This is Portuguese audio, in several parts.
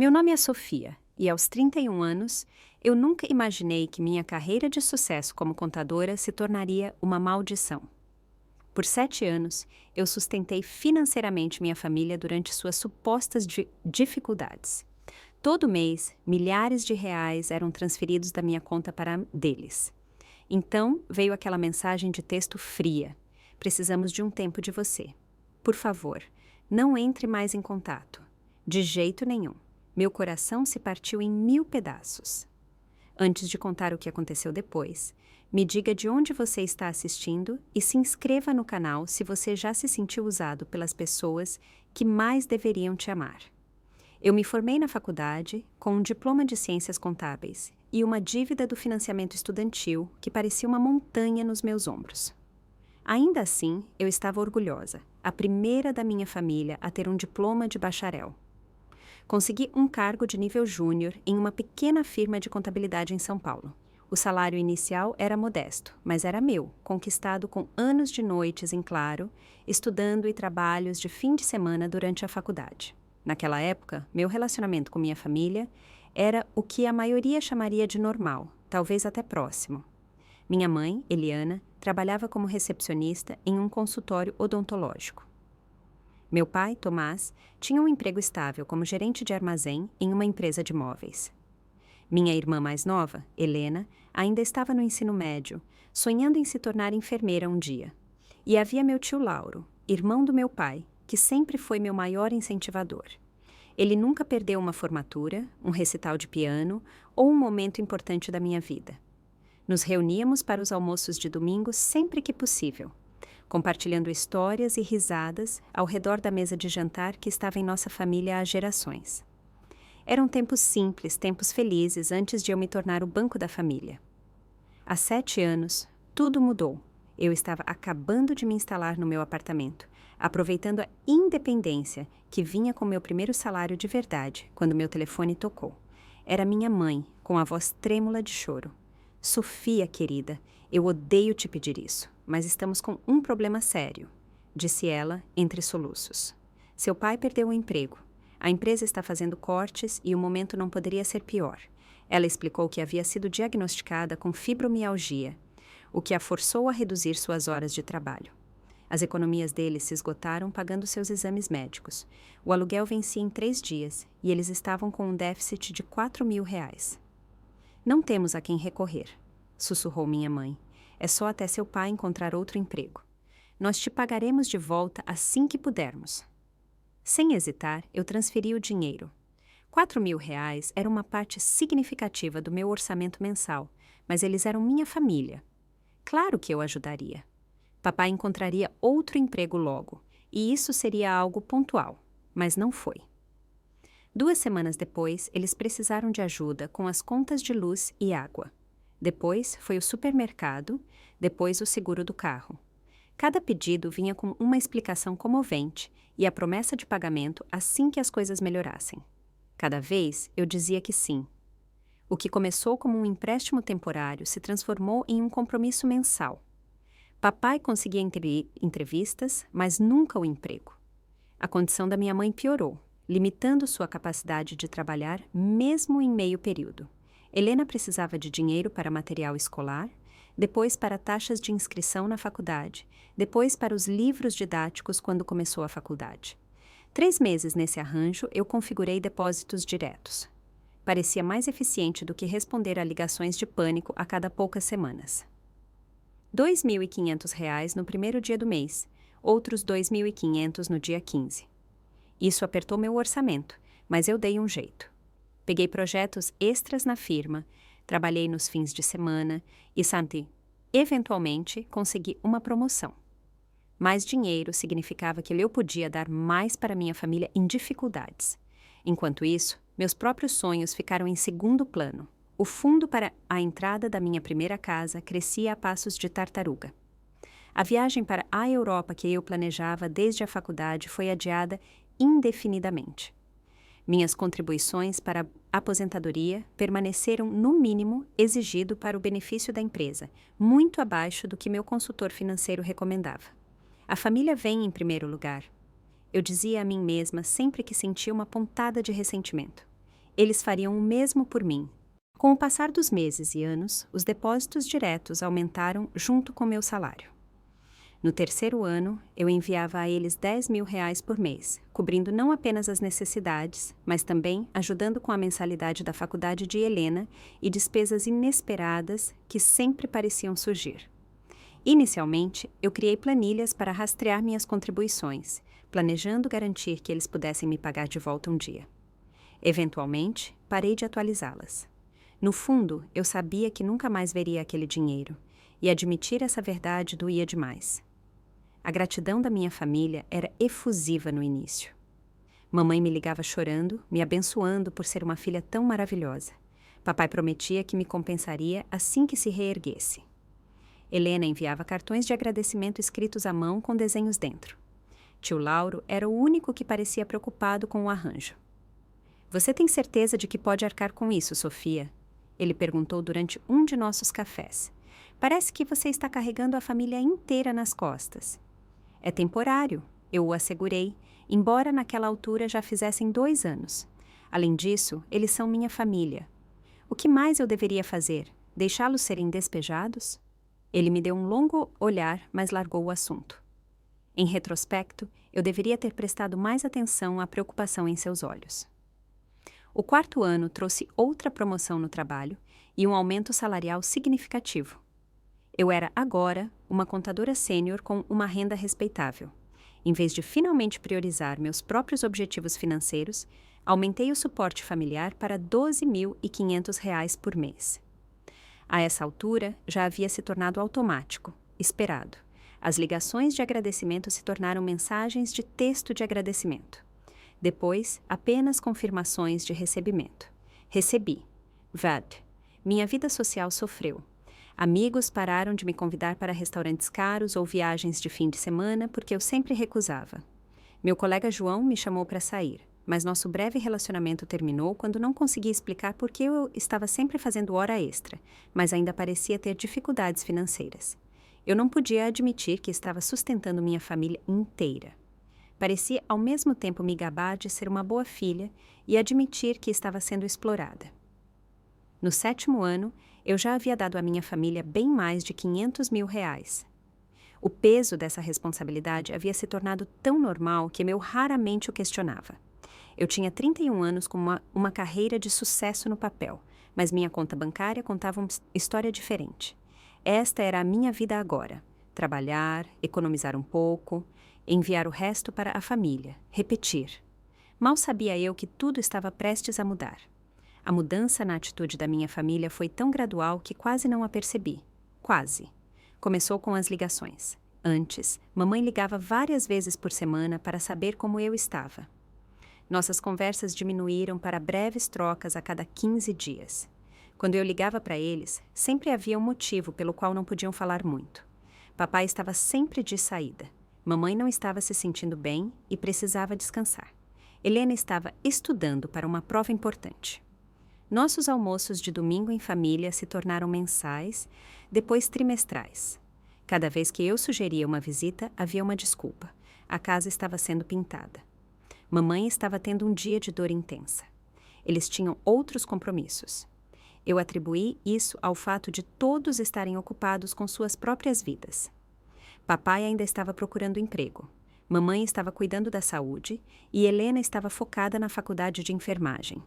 Meu nome é Sofia e, aos 31 anos, eu nunca imaginei que minha carreira de sucesso como contadora se tornaria uma maldição. Por 7 anos, eu sustentei financeiramente minha família durante suas supostas dificuldades. Todo mês, milhares de reais eram transferidos da minha conta para a deles. Então, veio aquela mensagem de texto fria. Precisamos de um tempo de você. Por favor, não entre mais em contato. De jeito nenhum. Meu coração se partiu em 1000 pedaços. Antes de contar o que aconteceu depois, me diga de onde você está assistindo e se inscreva no canal se você já se sentiu usado pelas pessoas que mais deveriam te amar. Eu me formei na faculdade com um diploma de Ciências Contábeis e uma dívida do financiamento estudantil que parecia uma montanha nos meus ombros. Ainda assim, eu estava orgulhosa, a primeira da minha família a ter um diploma de bacharel. Consegui um cargo de nível júnior em uma pequena firma de contabilidade em São Paulo. O salário inicial era modesto, mas era meu, conquistado com anos de noites em claro, estudando e trabalhos de fim de semana durante a faculdade. Naquela época, meu relacionamento com minha família era o que a maioria chamaria de normal, talvez até próximo. Minha mãe, Eliana, trabalhava como recepcionista em um consultório odontológico. Meu pai, Tomás, tinha um emprego estável como gerente de armazém em uma empresa de móveis. Minha irmã mais nova, Helena, ainda estava no ensino médio, sonhando em se tornar enfermeira um dia. E havia meu tio Lauro, irmão do meu pai, que sempre foi meu maior incentivador. Ele nunca perdeu uma formatura, um recital de piano ou um momento importante da minha vida. Nos reuníamos para os almoços de domingo sempre que possível, compartilhando histórias e risadas ao redor da mesa de jantar que estava em nossa família há gerações. Eram tempos simples, tempos felizes antes de eu me tornar o banco da família. Há 7 anos, tudo mudou. Eu estava acabando de me instalar no meu apartamento, aproveitando a independência que vinha com meu primeiro salário de verdade quando meu telefone tocou. Era minha mãe, com a voz trêmula de choro. Sofia, querida, eu odeio te pedir isso, mas estamos com um problema sério, disse ela entre soluços. Seu pai perdeu o emprego. A empresa está fazendo cortes e o momento não poderia ser pior. Ela explicou que havia sido diagnosticada com fibromialgia, o que a forçou a reduzir suas horas de trabalho. As economias deles se esgotaram pagando seus exames médicos. O aluguel vencia em 3 dias e eles estavam com um déficit de 4.000 reais. Não temos a quem recorrer, sussurrou minha mãe. É só até seu pai encontrar outro emprego. Nós te pagaremos de volta assim que pudermos. Sem hesitar, eu transferi o dinheiro. 4.000 reais era uma parte significativa do meu orçamento mensal, mas eles eram minha família. Claro que eu ajudaria. Papai encontraria outro emprego logo, e isso seria algo pontual, mas não foi. 2 semanas depois, eles precisaram de ajuda com as contas de luz e água. Depois foi o supermercado, depois o seguro do carro. Cada pedido vinha com uma explicação comovente e a promessa de pagamento assim que as coisas melhorassem. Cada vez eu dizia que sim. O que começou como um empréstimo temporário se transformou em um compromisso mensal. Papai conseguia entrevistas, mas nunca o emprego. A condição da minha mãe piorou, limitando sua capacidade de trabalhar mesmo em meio período. Helena precisava de dinheiro para material escolar, depois para taxas de inscrição na faculdade, depois para os livros didáticos quando começou a faculdade. 3 meses nesse arranjo, eu configurei depósitos diretos. Parecia mais eficiente do que responder a ligações de pânico a cada poucas semanas. R$ 2.500 no primeiro dia do mês, outros 2.500 no dia 15. Isso apertou meu orçamento, mas eu dei um jeito. Peguei projetos extras na firma, trabalhei nos fins de semana e, eventualmente, consegui uma promoção. Mais dinheiro significava que eu podia dar mais para minha família em dificuldades. Enquanto isso, meus próprios sonhos ficaram em segundo plano. O fundo para a entrada da minha primeira casa crescia a passos de tartaruga. A viagem para a Europa que eu planejava desde a faculdade foi adiada indefinidamente. Minhas contribuições para a aposentadoria permaneceram no mínimo exigido para o benefício da empresa, muito abaixo do que meu consultor financeiro recomendava. A família vem em primeiro lugar. Eu dizia a mim mesma sempre que sentia uma pontada de ressentimento. Eles fariam o mesmo por mim. Com o passar dos meses e anos, os depósitos diretos aumentaram junto com meu salário. No terceiro ano, eu enviava a eles R$ 10.000 por mês, cobrindo não apenas as necessidades, mas também ajudando com a mensalidade da faculdade de Helena e despesas inesperadas que sempre pareciam surgir. Inicialmente, eu criei planilhas para rastrear minhas contribuições, planejando garantir que eles pudessem me pagar de volta um dia. Eventualmente, parei de atualizá-las. No fundo, eu sabia que nunca mais veria aquele dinheiro, e admitir essa verdade doía demais. A gratidão da minha família era efusiva no início. Mamãe me ligava chorando, me abençoando por ser uma filha tão maravilhosa. Papai prometia que me compensaria assim que se reerguesse. Helena enviava cartões de agradecimento escritos à mão com desenhos dentro. Tio Lauro era o único que parecia preocupado com o arranjo. Você tem certeza de que pode arcar com isso, Sofia? Ele perguntou durante um de nossos cafés. Parece que você está carregando a família inteira nas costas. É temporário, eu o assegurei, embora naquela altura já fizessem 2 anos. Além disso, eles são minha família. O que mais eu deveria fazer? Deixá-los serem despejados? Ele me deu um longo olhar, mas largou o assunto. Em retrospecto, eu deveria ter prestado mais atenção à preocupação em seus olhos. O quarto ano trouxe outra promoção no trabalho e um aumento salarial significativo. Eu era agora uma contadora sênior com uma renda respeitável. Em vez de finalmente priorizar meus próprios objetivos financeiros, aumentei o suporte familiar para R$ 12.500 por mês. A essa altura, já havia se tornado automático, esperado. As ligações de agradecimento se tornaram mensagens de texto de agradecimento. Depois, apenas confirmações de recebimento. Recebi. VAD. Minha vida social sofreu. Amigos pararam de me convidar para restaurantes caros ou viagens de fim de semana porque eu sempre recusava. Meu colega João me chamou para sair, mas nosso breve relacionamento terminou quando não consegui explicar por que eu estava sempre fazendo hora extra, mas ainda parecia ter dificuldades financeiras. Eu não podia admitir que estava sustentando minha família inteira. Parecia ao mesmo tempo me gabar de ser uma boa filha e admitir que estava sendo explorada. No 7º ano, eu já havia dado à minha família bem mais de R$ 500.000. O peso dessa responsabilidade havia se tornado tão normal que eu raramente o questionava. Eu tinha 31 anos com uma carreira de sucesso no papel, mas minha conta bancária contava uma história diferente. Esta era a minha vida agora: trabalhar, economizar um pouco, enviar o resto para a família, repetir. Mal sabia eu que tudo estava prestes a mudar. A mudança na atitude da minha família foi tão gradual que quase não a percebi. Quase. Começou com as ligações. Antes, mamãe ligava várias vezes por semana para saber como eu estava. Nossas conversas diminuíram para breves trocas a cada 15 dias. Quando eu ligava para eles, sempre havia um motivo pelo qual não podiam falar muito. Papai estava sempre de saída. Mamãe não estava se sentindo bem e precisava descansar. Helena estava estudando para uma prova importante. Nossos almoços de domingo em família se tornaram mensais, depois trimestrais. Cada vez que eu sugeria uma visita, havia uma desculpa. A casa estava sendo pintada. Mamãe estava tendo um dia de dor intensa. Eles tinham outros compromissos. Eu atribuí isso ao fato de todos estarem ocupados com suas próprias vidas. Papai ainda estava procurando emprego. Mamãe estava cuidando da saúde e Helena estava focada na faculdade de enfermagem.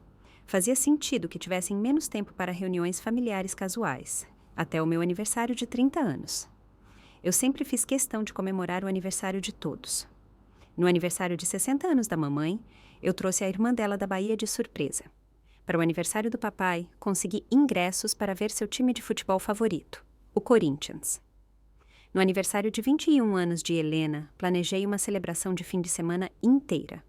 Fazia sentido que tivessem menos tempo para reuniões familiares casuais, até o meu aniversário de 30 anos. Eu sempre fiz questão de comemorar o aniversário de todos. No aniversário de 60 anos da mamãe, eu trouxe a irmã dela da Bahia de surpresa. Para o aniversário do papai, consegui ingressos para ver seu time de futebol favorito, o Corinthians. No aniversário de 21 anos de Helena, planejei uma celebração de fim de semana inteira.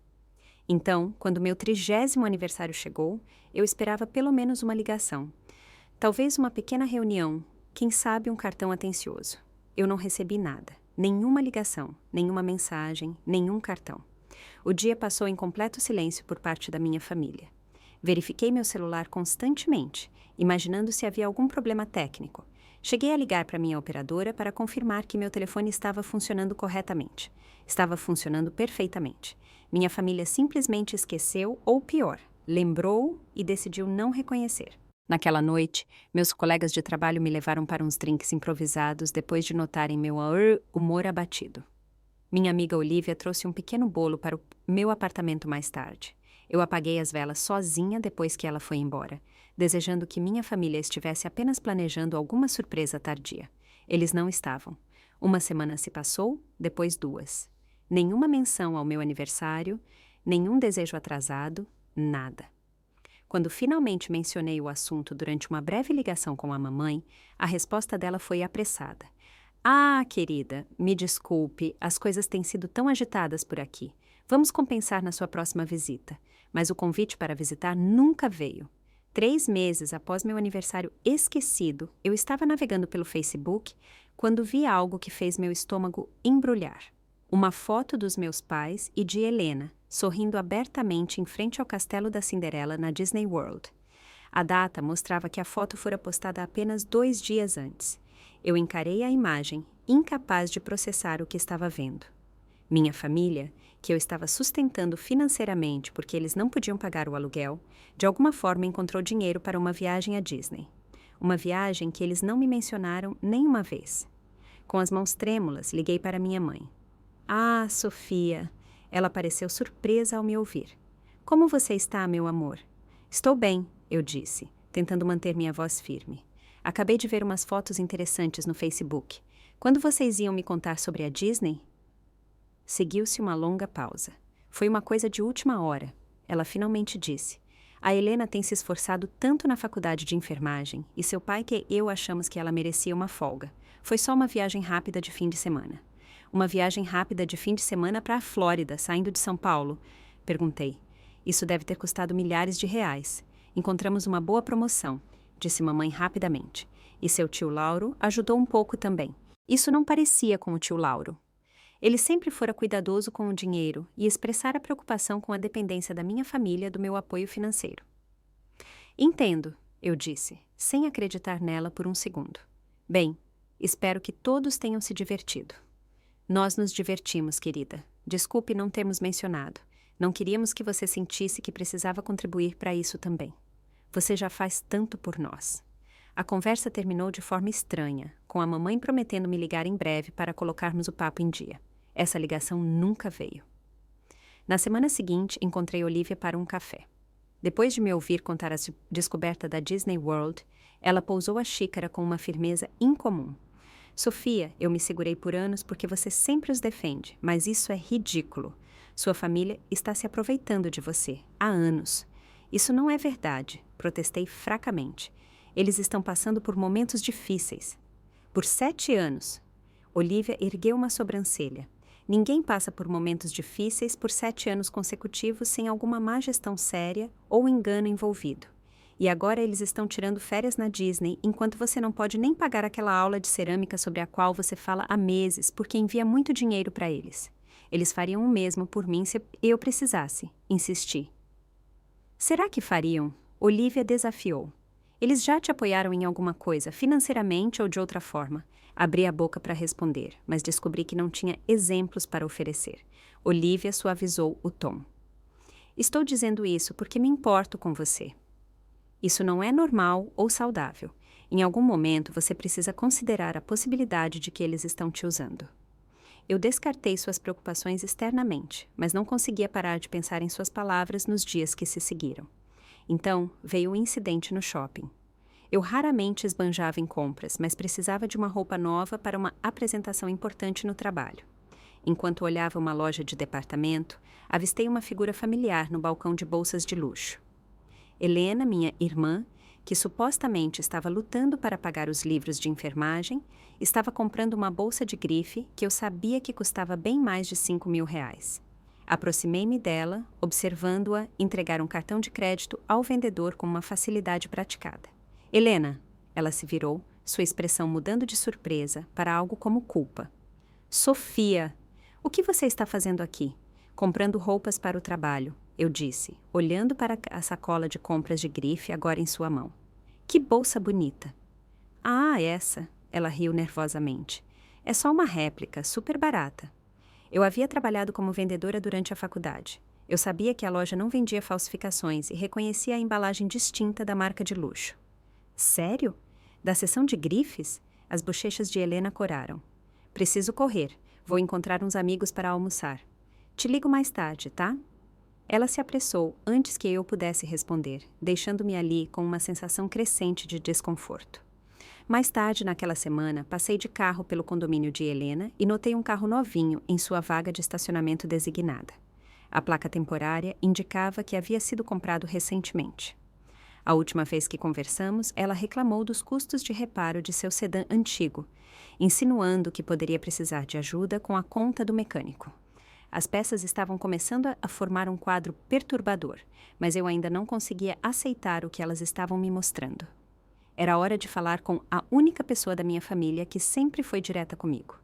Então, quando meu 30º aniversário chegou, eu esperava pelo menos uma ligação. Talvez uma pequena reunião, quem sabe um cartão atencioso. Eu não recebi nada, nenhuma ligação, nenhuma mensagem, nenhum cartão. O dia passou em completo silêncio por parte da minha família. Verifiquei meu celular constantemente, imaginando se havia algum problema técnico. Cheguei a ligar para minha operadora para confirmar que meu telefone estava funcionando corretamente. Estava funcionando perfeitamente. Minha família simplesmente esqueceu, ou pior, lembrou e decidiu não reconhecer. Naquela noite, meus colegas de trabalho me levaram para uns drinks improvisados depois de notarem meu humor abatido. Minha amiga Olivia trouxe um pequeno bolo para o meu apartamento mais tarde. Eu apaguei as velas sozinha depois que ela foi embora, desejando que minha família estivesse apenas planejando alguma surpresa tardia. Eles não estavam. Uma semana se passou, depois 2. Nenhuma menção ao meu aniversário, nenhum desejo atrasado, nada. Quando finalmente mencionei o assunto durante uma breve ligação com a mamãe, a resposta dela foi apressada. Ah, querida, me desculpe, as coisas têm sido tão agitadas por aqui. Vamos compensar na sua próxima visita. Mas o convite para visitar nunca veio. 3 meses após meu aniversário esquecido, eu estava navegando pelo Facebook quando vi algo que fez meu estômago embrulhar. Uma foto dos meus pais e de Helena, sorrindo abertamente em frente ao castelo da Cinderela na Disney World. A data mostrava que a foto fora postada apenas 2 dias antes. Eu encarei a imagem, incapaz de processar o que estava vendo. Minha família, que eu estava sustentando financeiramente porque eles não podiam pagar o aluguel, de alguma forma encontrou dinheiro para uma viagem à Disney. Uma viagem que eles não me mencionaram nem uma vez. Com as mãos trêmulas, liguei para minha mãe. Ah, Sofia! Ela pareceu surpresa ao me ouvir. Como você está, meu amor? Estou bem, eu disse, tentando manter minha voz firme. Acabei de ver umas fotos interessantes no Facebook. Quando vocês iam me contar sobre a Disney? Seguiu-se uma longa pausa. Foi uma coisa de última hora. Ela finalmente disse. A Helena tem se esforçado tanto na faculdade de enfermagem e seu pai e eu achamos que ela merecia uma folga. Foi só uma viagem rápida de fim de semana. Uma viagem rápida de fim de semana para a Flórida, saindo de São Paulo? Perguntei. Isso deve ter custado milhares de reais. Encontramos uma boa promoção, disse mamãe rapidamente. E seu tio Lauro ajudou um pouco também. Isso não parecia com o tio Lauro. Ele sempre fora cuidadoso com o dinheiro e expressara preocupação com a dependência da minha família do meu apoio financeiro. Entendo, eu disse, sem acreditar nela por um segundo. Bem, espero que todos tenham se divertido. Nós nos divertimos, querida. Desculpe não termos mencionado. Não queríamos que você sentisse que precisava contribuir para isso também. Você já faz tanto por nós. A conversa terminou de forma estranha, com a mamãe prometendo me ligar em breve para colocarmos o papo em dia. Essa ligação nunca veio. Na semana seguinte, encontrei Olivia para um café. Depois de me ouvir contar a descoberta da Disney World, ela pousou a xícara com uma firmeza incomum. Sofia, eu me segurei por anos porque você sempre os defende, mas isso é ridículo. Sua família está se aproveitando de você, há anos. Isso não é verdade, protestei fracamente. Eles estão passando por momentos difíceis. Por 7 anos. Olivia ergueu uma sobrancelha. Ninguém passa por momentos difíceis por 7 anos consecutivos sem alguma má gestão séria ou engano envolvido. E agora eles estão tirando férias na Disney, enquanto você não pode nem pagar aquela aula de cerâmica sobre a qual você fala há meses, porque envia muito dinheiro para eles. Eles fariam o mesmo por mim se eu precisasse, insisti. Será que fariam? Olivia desafiou. Eles já te apoiaram em alguma coisa, financeiramente ou de outra forma. Abri a boca para responder, mas descobri que não tinha exemplos para oferecer. Olivia suavizou o tom. Estou dizendo isso porque me importo com você. Isso não é normal ou saudável. Em algum momento você precisa considerar a possibilidade de que eles estão te usando. Eu descartei suas preocupações externamente, mas não conseguia parar de pensar em suas palavras nos dias que se seguiram. Então, veio o incidente no shopping. Eu raramente esbanjava em compras, mas precisava de uma roupa nova para uma apresentação importante no trabalho. Enquanto olhava uma loja de departamento, avistei uma figura familiar no balcão de bolsas de luxo. Helena, minha irmã, que supostamente estava lutando para pagar os livros de enfermagem, estava comprando uma bolsa de grife que eu sabia que custava bem mais de 5.000 reais. Aproximei-me dela, observando-a entregar um cartão de crédito ao vendedor com uma facilidade praticada. Helena, ela se virou, sua expressão mudando de surpresa para algo como culpa. Sofia, o que você está fazendo aqui? Comprando roupas para o trabalho, eu disse, olhando para a sacola de compras de grife agora em sua mão. Que bolsa bonita! Ah, essa, ela riu nervosamente. É só uma réplica, super barata. Eu havia trabalhado como vendedora durante a faculdade. Eu sabia que a loja não vendia falsificações e reconhecia a embalagem distinta da marca de luxo. Sério? Da seção de grifes? As bochechas de Helena coraram. Preciso correr. Vou encontrar uns amigos para almoçar. Te ligo mais tarde, tá? Ela se apressou antes que eu pudesse responder, deixando-me ali com uma sensação crescente de desconforto. Mais tarde, naquela semana, passei de carro pelo condomínio de Helena e notei um carro novinho em sua vaga de estacionamento designada. A placa temporária indicava que havia sido comprado recentemente. A última vez que conversamos, ela reclamou dos custos de reparo de seu sedã antigo, insinuando que poderia precisar de ajuda com a conta do mecânico. As peças estavam começando a formar um quadro perturbador, mas eu ainda não conseguia aceitar o que elas estavam me mostrando. Era hora de falar com a única pessoa da minha família que sempre foi direta comigo.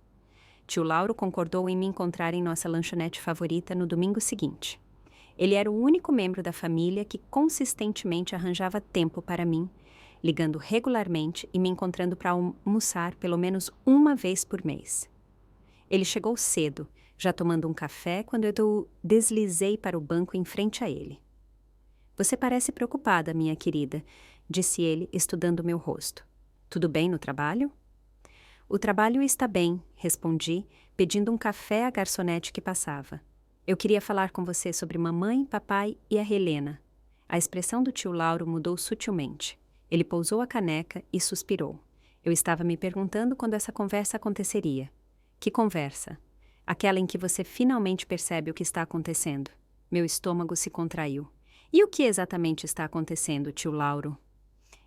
Tio Lauro concordou em me encontrar em nossa lanchonete favorita no domingo seguinte. Ele era o único membro da família que consistentemente arranjava tempo para mim, ligando regularmente e me encontrando para almoçar pelo menos uma vez por mês. Ele chegou cedo, já tomando um café, quando eu deslizei para o banco em frente a ele. Você parece preocupada, minha querida, disse ele, estudando meu rosto. Tudo bem no trabalho? O trabalho está bem, respondi, pedindo um café à garçonete que passava. Eu queria falar com você sobre mamãe, papai e a Helena. A expressão do tio Lauro mudou sutilmente. Ele pousou a caneca e suspirou. Eu estava me perguntando quando essa conversa aconteceria. Que conversa? Aquela em que você finalmente percebe o que está acontecendo. Meu estômago se contraiu. E o que exatamente está acontecendo, tio Lauro?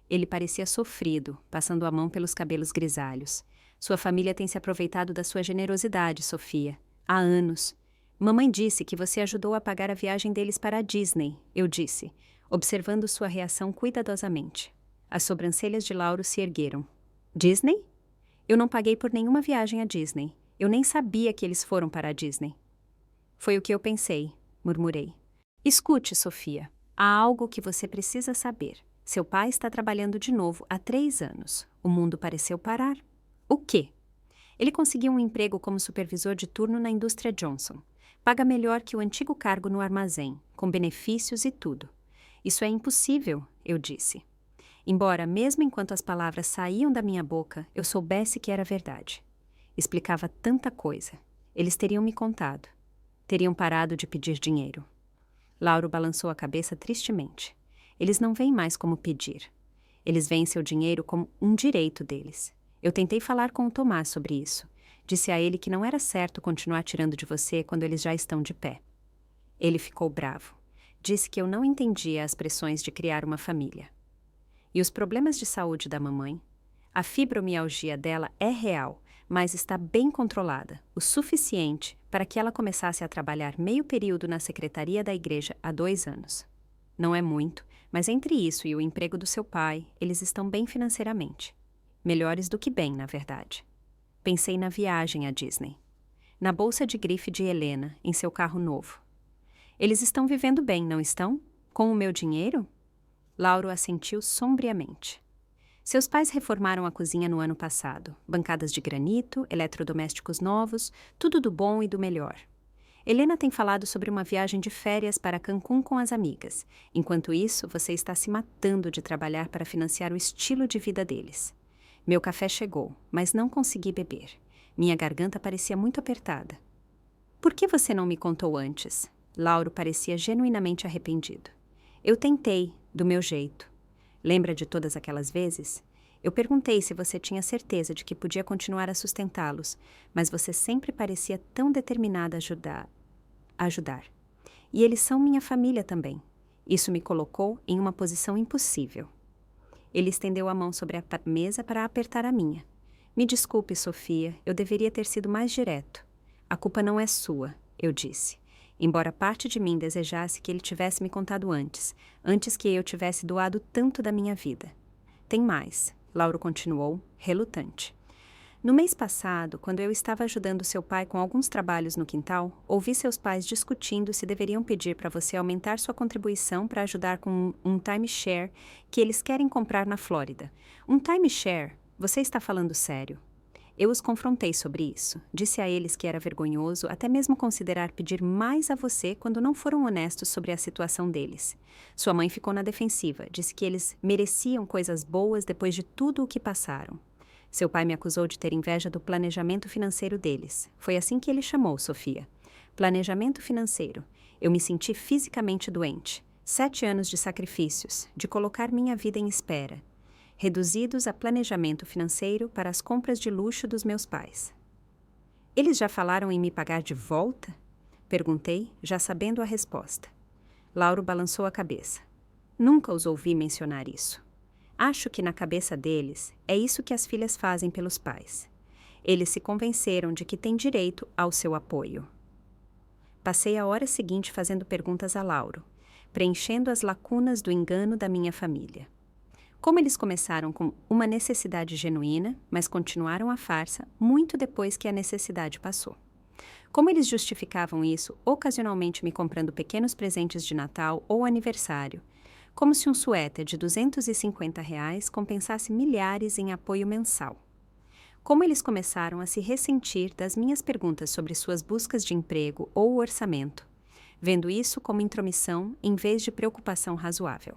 Ele parecia sofrido, passando a mão pelos cabelos grisalhos. Sua família tem se aproveitado da sua generosidade, Sofia. Há anos. Mamãe disse que você ajudou a pagar a viagem deles para a Disney, eu disse, observando sua reação cuidadosamente. As sobrancelhas de Lauro se ergueram. Disney? Eu não paguei por nenhuma viagem à Disney. Eu nem sabia que eles foram para a Disney. Foi o que eu pensei, murmurei. Escute, Sofia. Há algo que você precisa saber. Seu pai está trabalhando de novo há 3 anos. O mundo pareceu parar. O quê? Ele conseguiu um emprego como supervisor de turno na indústria Johnson. Paga melhor que o antigo cargo no armazém, com benefícios e tudo. Isso é impossível, eu disse. Embora, mesmo enquanto as palavras saíam da minha boca, eu soubesse que era verdade. Explicava tanta coisa. Eles teriam me contado. Teriam parado de pedir dinheiro. Lauro balançou a cabeça tristemente. Eles não veem mais como pedir. Eles veem seu dinheiro como um direito deles. Eu tentei falar com o Tomás sobre isso. Disse a ele que não era certo continuar tirando de você quando eles já estão de pé. Ele ficou bravo. Disse que eu não entendia as pressões de criar uma família. E os problemas de saúde da mamãe? A fibromialgia dela é real, mas está bem controlada, o suficiente para que ela começasse a trabalhar meio período na secretaria da igreja há 2 anos. Não é muito, mas entre isso e o emprego do seu pai, eles estão bem financeiramente. Melhores do que bem, na verdade. Pensei na viagem à Disney. Na bolsa de grife de Helena, em seu carro novo. Eles estão vivendo bem, não estão? Com o meu dinheiro? Lauro assentiu sombriamente. Seus pais reformaram a cozinha no ano passado. Bancadas de granito, eletrodomésticos novos, tudo do bom e do melhor. Helena tem falado sobre uma viagem de férias para Cancún com as amigas. Enquanto isso, você está se matando de trabalhar para financiar o estilo de vida deles. Meu café chegou, mas não consegui beber. Minha garganta parecia muito apertada. Por que você não me contou antes? Lauro parecia genuinamente arrependido. Eu tentei, do meu jeito. Lembra de todas aquelas vezes? Eu perguntei se você tinha certeza de que podia continuar a sustentá-los, mas você sempre parecia tão determinada a ajudar. E eles são minha família também. Isso me colocou em uma posição impossível. Ele estendeu a mão sobre a mesa para apertar a minha. Me desculpe, Sofia, eu deveria ter sido mais direto. A culpa não é sua, eu disse. Embora parte de mim desejasse que ele tivesse me contado antes que eu tivesse doado tanto da minha vida. Tem mais, Lauro continuou, relutante. No mês passado, quando eu estava ajudando seu pai com alguns trabalhos no quintal, ouvi seus pais discutindo se deveriam pedir para você aumentar sua contribuição para ajudar com um timeshare que eles querem comprar na Flórida. Um timeshare? Você está falando sério? Eu os confrontei sobre isso. Disse a eles que era vergonhoso até mesmo considerar pedir mais a você quando não foram honestos sobre a situação deles. Sua mãe ficou na defensiva, disse que eles mereciam coisas boas depois de tudo o que passaram. Seu pai me acusou de ter inveja do planejamento financeiro deles. Foi assim que ele chamou, Sofia. Planejamento financeiro. Eu me senti fisicamente doente. 7 anos de sacrifícios, de colocar minha vida em espera, reduzidos a planejamento financeiro para as compras de luxo dos meus pais. Eles já falaram em me pagar de volta? Perguntei, já sabendo a resposta. Lauro balançou a cabeça. Nunca os ouvi mencionar isso. Acho que na cabeça deles é isso que as filhas fazem pelos pais. Eles se convenceram de que têm direito ao seu apoio. Passei a hora seguinte fazendo perguntas a Lauro, preenchendo as lacunas do engano da minha família. Como eles começaram com uma necessidade genuína, mas continuaram a farsa muito depois que a necessidade passou. Como eles justificavam isso, ocasionalmente me comprando pequenos presentes de Natal ou aniversário, como se um suéter de R$ 250 compensasse milhares em apoio mensal. Como eles começaram a se ressentir das minhas perguntas sobre suas buscas de emprego ou orçamento, vendo isso como intromissão em vez de preocupação razoável.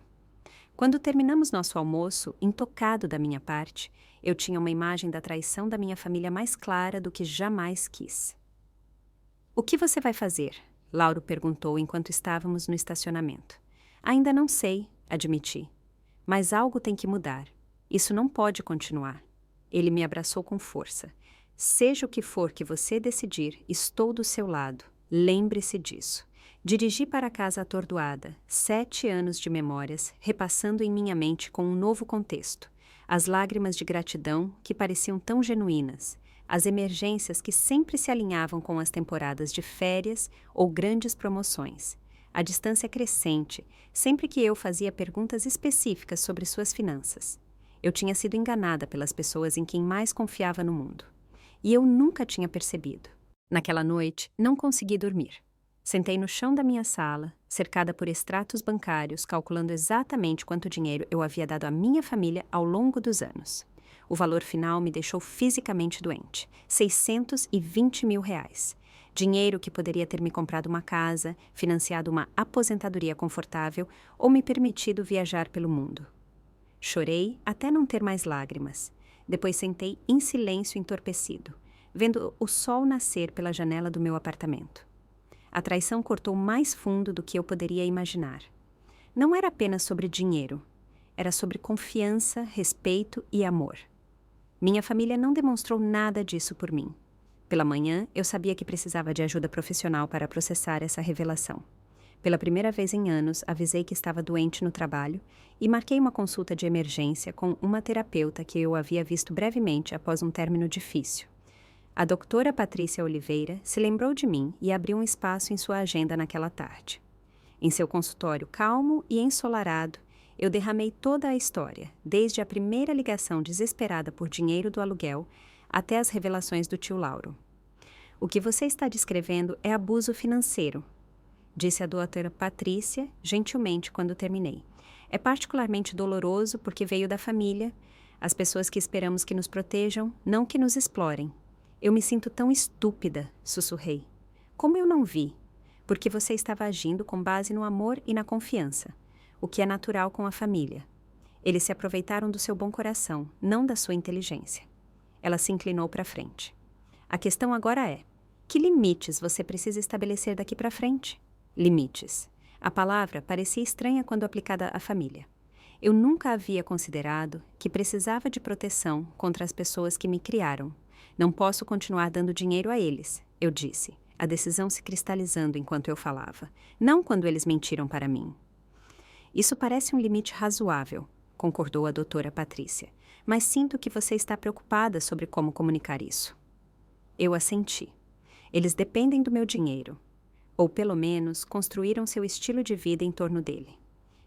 Quando terminamos nosso almoço, intocado da minha parte, eu tinha uma imagem da traição da minha família mais clara do que jamais quis. O que você vai fazer? Lauro perguntou enquanto estávamos no estacionamento. Ainda não sei, admiti. Mas algo tem que mudar. Isso não pode continuar. Ele me abraçou com força. Seja o que for que você decidir, estou do seu lado. Lembre-se disso. Dirigi para casa atordoada, 7 anos de memórias, repassando em minha mente com um novo contexto. As lágrimas de gratidão, que pareciam tão genuínas. As emergências que sempre se alinhavam com as temporadas de férias ou grandes promoções. A distância crescente, sempre que eu fazia perguntas específicas sobre suas finanças. Eu tinha sido enganada pelas pessoas em quem mais confiava no mundo. E eu nunca tinha percebido. Naquela noite, não consegui dormir. Sentei no chão da minha sala, cercada por extratos bancários, calculando exatamente quanto dinheiro eu havia dado à minha família ao longo dos anos. O valor final me deixou fisicamente doente. R$ 620 mil. Dinheiro que poderia ter me comprado uma casa, financiado uma aposentadoria confortável ou me permitido viajar pelo mundo. Chorei até não ter mais lágrimas. Depois sentei em silêncio entorpecido, vendo o sol nascer pela janela do meu apartamento. A traição cortou mais fundo do que eu poderia imaginar. Não era apenas sobre dinheiro. Era sobre confiança, respeito e amor. Minha família não demonstrou nada disso por mim. Pela manhã, eu sabia que precisava de ajuda profissional para processar essa revelação. Pela primeira vez em anos, avisei que estava doente no trabalho e marquei uma consulta de emergência com uma terapeuta que eu havia visto brevemente após um término difícil. A doutora Patrícia Oliveira se lembrou de mim e abriu um espaço em sua agenda naquela tarde. Em seu consultório calmo e ensolarado, eu derramei toda a história, desde a primeira ligação desesperada por dinheiro do aluguel até as revelações do tio Lauro. O que você está descrevendo é abuso financeiro, disse a doutora Patrícia, gentilmente, quando terminei. É particularmente doloroso porque veio da família, as pessoas que esperamos que nos protejam, não que nos explorem. Eu me sinto tão estúpida, sussurrei. Como eu não vi? Porque você estava agindo com base no amor e na confiança, o que é natural com a família. Eles se aproveitaram do seu bom coração, não da sua inteligência. Ela se inclinou para frente. A questão agora é: que limites você precisa estabelecer daqui para frente? Limites. A palavra parecia estranha quando aplicada à família. Eu nunca havia considerado que precisava de proteção contra as pessoas que me criaram. Não posso continuar dando dinheiro a eles, eu disse, a decisão se cristalizando enquanto eu falava, não quando eles mentiram para mim. Isso parece um limite razoável, concordou a doutora Patrícia, mas sinto que você está preocupada sobre como comunicar isso. Eu assenti. Eles dependem do meu dinheiro, ou pelo menos construíram seu estilo de vida em torno dele.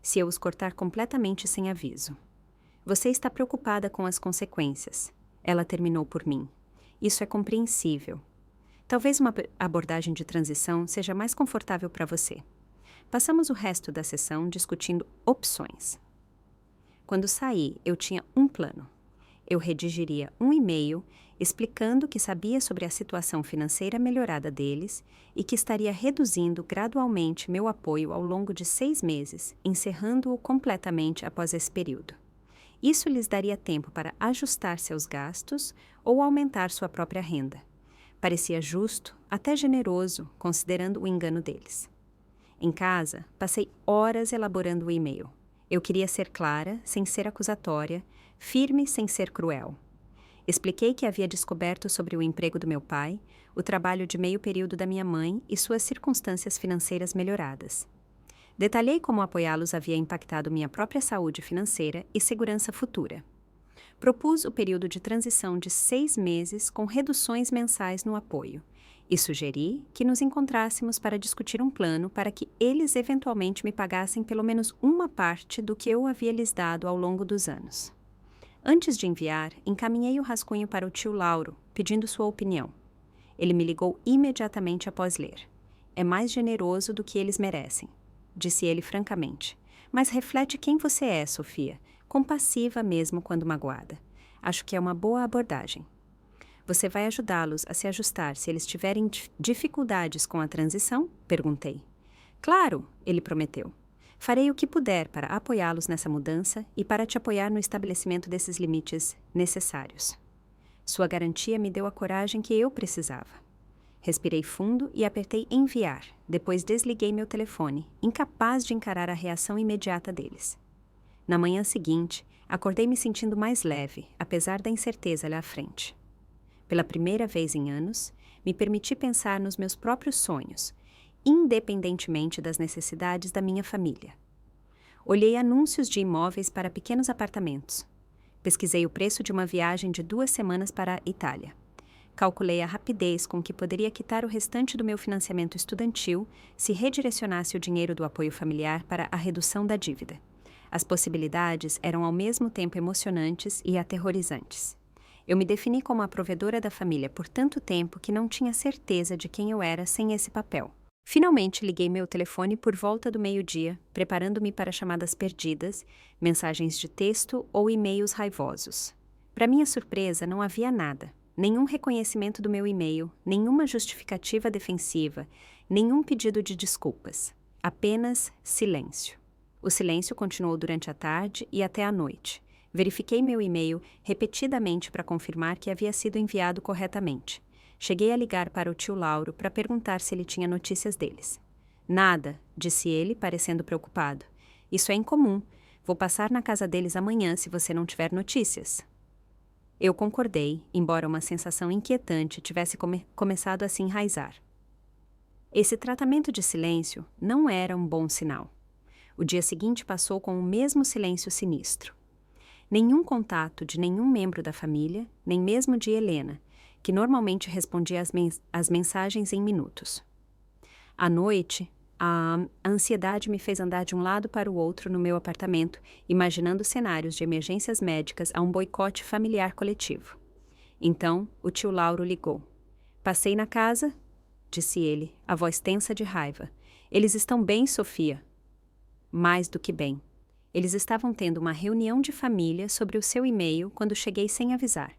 Se eu os cortar completamente sem aviso. Você está preocupada com as consequências. Ela terminou por mim. Isso é compreensível. Talvez uma abordagem de transição seja mais confortável para você. Passamos o resto da sessão discutindo opções. Quando saí, eu tinha um plano. eu redigiria um e-mail explicando que sabia sobre a situação financeira melhorada deles e que estaria reduzindo gradualmente meu apoio ao longo de 6 meses, encerrando-o completamente após esse período. Isso lhes daria tempo para ajustar seus gastos ou aumentar sua própria renda. Parecia justo, até generoso, considerando o engano deles. Em casa, passei horas elaborando o e-mail. Eu queria ser clara, sem ser acusatória, firme, sem ser cruel. Expliquei que havia descoberto sobre o emprego do meu pai, o trabalho de meio período da minha mãe e suas circunstâncias financeiras melhoradas. Detalhei como apoiá-los havia impactado minha própria saúde financeira e segurança futura. Propus o período de transição de 6 meses com reduções mensais no apoio e sugeri que nos encontrássemos para discutir um plano para que eles eventualmente me pagassem pelo menos uma parte do que eu havia lhes dado ao longo dos anos. Antes de enviar, encaminhei o rascunho para o tio Lauro, pedindo sua opinião. Ele me ligou imediatamente após ler. É mais generoso do que eles merecem, disse ele francamente. Mas reflete quem você é, Sofia, compassiva mesmo quando magoada. Acho que é uma boa abordagem. Você vai ajudá-los a se ajustar se eles tiverem dificuldades com a transição? Perguntei. Claro, ele prometeu. Farei o que puder para apoiá-los nessa mudança e para te apoiar no estabelecimento desses limites necessários. Sua garantia me deu a coragem que eu precisava. Respirei fundo e apertei enviar, depois desliguei meu telefone, incapaz de encarar a reação imediata deles. Na manhã seguinte, acordei me sentindo mais leve, apesar da incerteza ali à frente. Pela primeira vez em anos, me permiti pensar nos meus próprios sonhos, independentemente das necessidades da minha família. Olhei anúncios de imóveis para pequenos apartamentos. Pesquisei o preço de uma viagem de 2 semanas para a Itália. Calculei a rapidez com que poderia quitar o restante do meu financiamento estudantil se redirecionasse o dinheiro do apoio familiar para a redução da dívida. As possibilidades eram ao mesmo tempo emocionantes e aterrorizantes. Eu me defini como a provedora da família por tanto tempo que não tinha certeza de quem eu era sem esse papel. Finalmente liguei meu telefone por volta do meio-dia, preparando-me para chamadas perdidas, mensagens de texto ou e-mails raivosos. Para minha surpresa, não havia nada. Nenhum reconhecimento do meu e-mail, nenhuma justificativa defensiva, nenhum pedido de desculpas. Apenas silêncio. O silêncio continuou durante a tarde e até a noite. Verifiquei meu e-mail repetidamente para confirmar que havia sido enviado corretamente. Cheguei a ligar para o tio Lauro para perguntar se ele tinha notícias deles. Nada, disse ele, parecendo preocupado. Isso é incomum. Vou passar na casa deles amanhã se você não tiver notícias. Eu concordei, embora uma sensação inquietante tivesse começado a se enraizar. Esse tratamento de silêncio não era um bom sinal. O dia seguinte passou com o mesmo silêncio sinistro. Nenhum contato de nenhum membro da família, nem mesmo de Helena, que normalmente respondia às mensagens em minutos. À noite, a ansiedade me fez andar de um lado para o outro no meu apartamento, imaginando cenários de emergências médicas a um boicote familiar coletivo. Então, o tio Lauro ligou. Passei na casa, disse ele, a voz tensa de raiva. Eles estão bem, Sofia? Mais do que bem. Eles estavam tendo uma reunião de família sobre o seu e-mail quando cheguei sem avisar.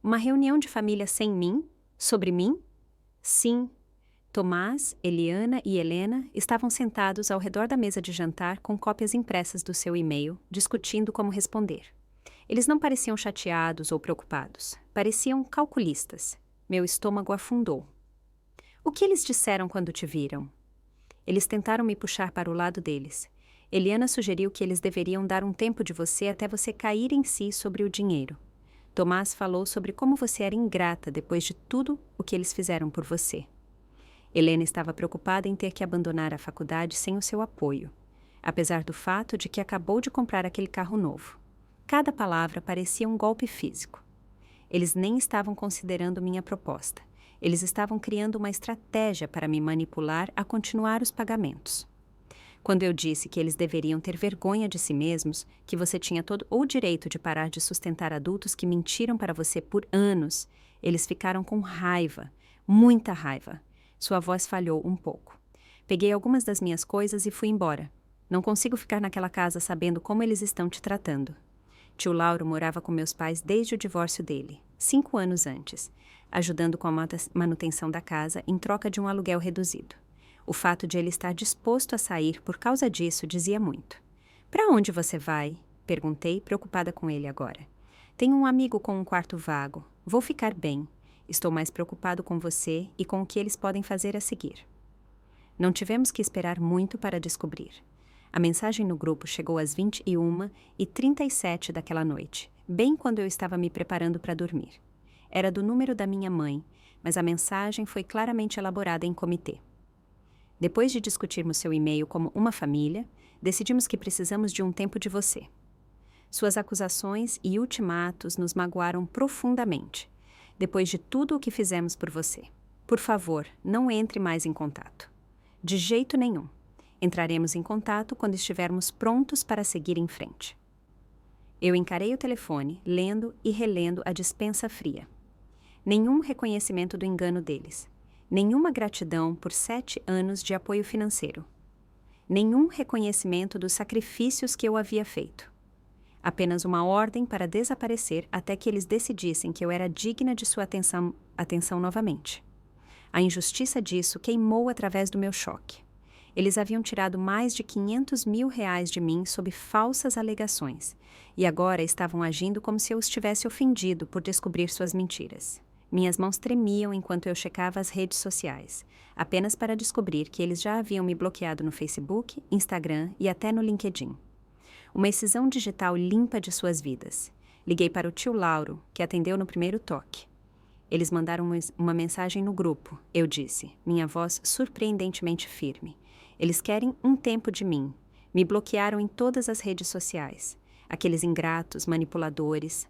Uma reunião de família sem mim? Sobre mim? Sim. Tomás, Eliana e Helena estavam sentados ao redor da mesa de jantar com cópias impressas do seu e-mail, discutindo como responder. Eles não pareciam chateados ou preocupados. Pareciam calculistas. Meu estômago afundou. O que eles disseram quando te viram? Eles tentaram me puxar para o lado deles. Eliana sugeriu que eles deveriam dar um tempo de você até você cair em si sobre o dinheiro. Tomás falou sobre como você era ingrata depois de tudo o que eles fizeram por você. Helena estava preocupada em ter que abandonar a faculdade sem o seu apoio, apesar do fato de que acabou de comprar aquele carro novo. Cada palavra parecia um golpe físico. Eles nem estavam considerando minha proposta. Eles estavam criando uma estratégia para me manipular a continuar os pagamentos. Quando eu disse que eles deveriam ter vergonha de si mesmos, que você tinha todo o direito de parar de sustentar adultos que mentiram para você por anos, eles ficaram com raiva, muita raiva. Sua voz falhou um pouco. Peguei algumas das minhas coisas e fui embora. Não consigo ficar naquela casa sabendo como eles estão te tratando. Tio Lauro morava com meus pais desde o divórcio dele, 5 anos antes, ajudando com a manutenção da casa em troca de um aluguel reduzido. O fato de ele estar disposto a sair por causa disso dizia muito. "Para onde você vai?" perguntei, preocupada com ele agora. "Tenho um amigo com um quarto vago. Vou ficar bem. Estou mais preocupado com você e com o que eles podem fazer a seguir." Não tivemos que esperar muito para descobrir. A mensagem no grupo chegou às 21h37 daquela noite, bem quando eu estava me preparando para dormir. Era do número da minha mãe, mas a mensagem foi claramente elaborada em comitê. "Depois de discutirmos seu e-mail como uma família, decidimos que precisamos de um tempo de você. Suas acusações e ultimatos nos magoaram profundamente, depois de tudo o que fizemos por você. Por favor, não entre mais em contato. De jeito nenhum. Entraremos em contato quando estivermos prontos para seguir em frente." Eu encarei o telefone, lendo e relendo a dispensa fria. Nenhum reconhecimento do engano deles. Nenhuma gratidão por 7 anos de apoio financeiro. Nenhum reconhecimento dos sacrifícios que eu havia feito. Apenas uma ordem para desaparecer até que eles decidissem que eu era digna de sua atenção novamente. A injustiça disso queimou através do meu choque. Eles haviam tirado mais de R$500 mil de mim sob falsas alegações, e agora estavam agindo como se eu os tivesse ofendido por descobrir suas mentiras. Minhas mãos tremiam enquanto eu checava as redes sociais, apenas para descobrir que eles já haviam me bloqueado no Facebook, Instagram e até no LinkedIn. Uma excisão digital limpa de suas vidas. Liguei para o tio Lauro, que atendeu no primeiro toque. Eles mandaram uma mensagem no grupo, eu disse, minha voz surpreendentemente firme. Eles querem um tempo de mim. Me bloquearam em todas as redes sociais. Aqueles ingratos, manipuladores.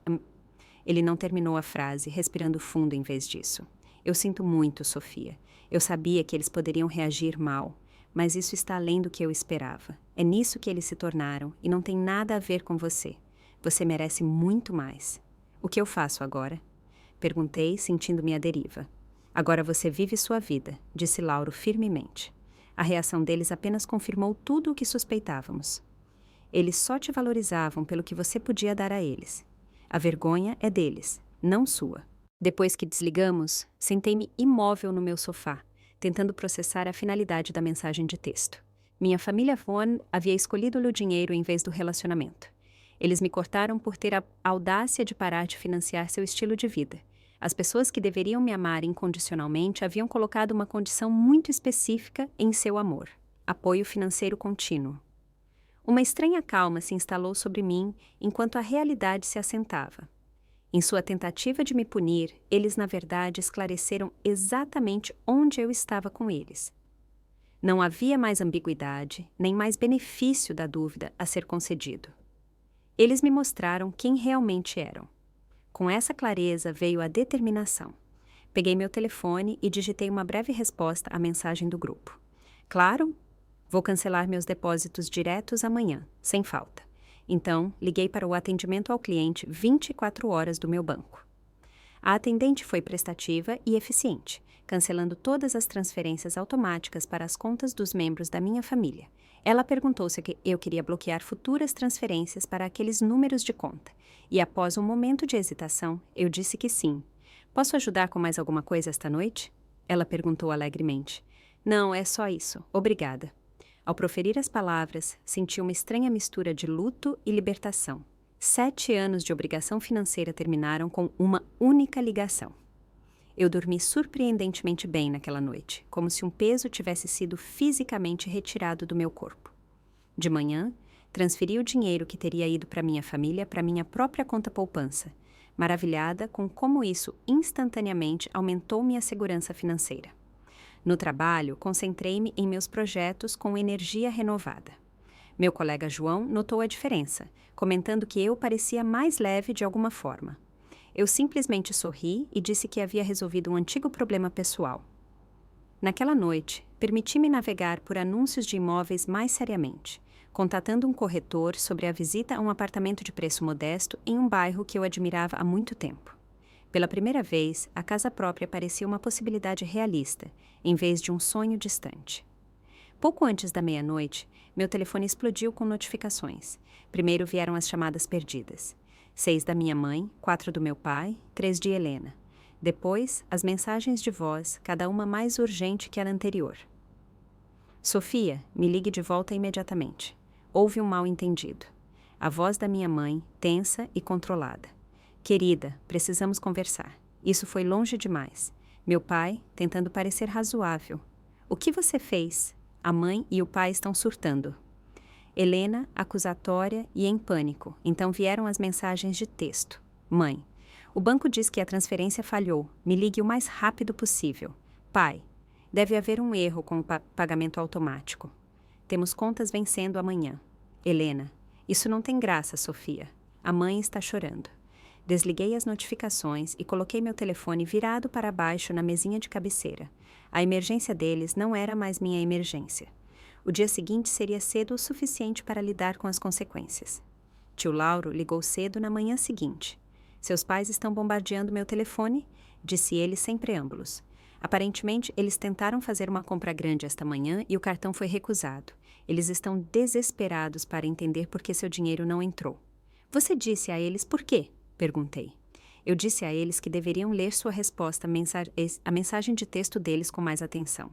Ele não terminou a frase, respirando fundo em vez disso. Eu sinto muito, Sofia. Eu sabia que eles poderiam reagir mal, mas isso está além do que eu esperava. É nisso que eles se tornaram e não tem nada a ver com você. Você merece muito mais. O que eu faço agora? Perguntei, sentindo-me à deriva. Agora você vive sua vida, disse Lauro firmemente. A reação deles apenas confirmou tudo o que suspeitávamos. Eles só te valorizavam pelo que você podia dar a eles. A vergonha é deles, não sua. Depois que desligamos, sentei-me imóvel no meu sofá, tentando processar a finalidade da mensagem de texto. Minha família Von havia escolhido o dinheiro em vez do relacionamento. Eles me cortaram por ter a audácia de parar de financiar seu estilo de vida. As pessoas que deveriam me amar incondicionalmente haviam colocado uma condição muito específica em seu amor: apoio financeiro contínuo. Uma estranha calma se instalou sobre mim enquanto a realidade se assentava. Em sua tentativa de me punir, eles na verdade esclareceram exatamente onde eu estava com eles. Não havia mais ambiguidade, nem mais benefício da dúvida a ser concedido. Eles me mostraram quem realmente eram. Com essa clareza veio a determinação. Peguei meu telefone e digitei uma breve resposta à mensagem do grupo. Claro, vou cancelar meus depósitos diretos amanhã, sem falta. Então, liguei para o atendimento ao cliente 24 horas do meu banco. A atendente foi prestativa e eficiente, cancelando todas as transferências automáticas para as contas dos membros da minha família. Ela perguntou se eu queria bloquear futuras transferências para aqueles números de conta, e após um momento de hesitação, eu disse que sim. Posso ajudar com mais alguma coisa esta noite? Ela perguntou alegremente. Não, é só isso. Obrigada. Ao proferir as palavras, senti uma estranha mistura de luto e libertação. 7 anos de obrigação financeira terminaram com uma única ligação. Eu dormi surpreendentemente bem naquela noite, como se um peso tivesse sido fisicamente retirado do meu corpo. De manhã, transferi o dinheiro que teria ido para minha família para minha própria conta poupança, maravilhada com como isso instantaneamente aumentou minha segurança financeira. No trabalho, concentrei-me em meus projetos com energia renovada. Meu colega João notou a diferença, comentando que eu parecia mais leve de alguma forma. Eu simplesmente sorri e disse que havia resolvido um antigo problema pessoal. Naquela noite, permiti-me navegar por anúncios de imóveis mais seriamente, contatando um corretor sobre a visita a um apartamento de preço modesto em um bairro que eu admirava há muito tempo. Pela primeira vez, a casa própria parecia uma possibilidade realista, em vez de um sonho distante. Pouco antes da meia-noite, meu telefone explodiu com notificações. Primeiro vieram as chamadas perdidas. 6 da minha mãe, 4 do meu pai, 3 de Helena. Depois, as mensagens de voz, cada uma mais urgente que a anterior. Sofia, me ligue de volta imediatamente. Houve um mal-entendido. A voz da minha mãe, tensa e controlada. Querida, precisamos conversar. Isso foi longe demais. Meu pai, tentando parecer razoável. O que você fez? A mãe e o pai estão surtando. Helena, acusatória e em pânico. Então vieram as mensagens de texto. Mãe, o banco diz que a transferência falhou. Me ligue o mais rápido possível. Pai, deve haver um erro com o pagamento automático. Temos contas vencendo amanhã. Helena, isso não tem graça, Sofia. A mãe está chorando. Desliguei as notificações e coloquei meu telefone virado para baixo na mesinha de cabeceira. A emergência deles não era mais minha emergência. O dia seguinte seria cedo o suficiente para lidar com as consequências. Tio Lauro ligou cedo na manhã seguinte. Seus pais estão bombardeando meu telefone, disse ele sem preâmbulos. Aparentemente, eles tentaram fazer uma compra grande esta manhã e o cartão foi recusado. Eles estão desesperados para entender por que seu dinheiro não entrou. Você disse a eles por quê? Perguntei. Eu disse a eles que deveriam ler sua resposta, a mensagem de texto deles com mais atenção.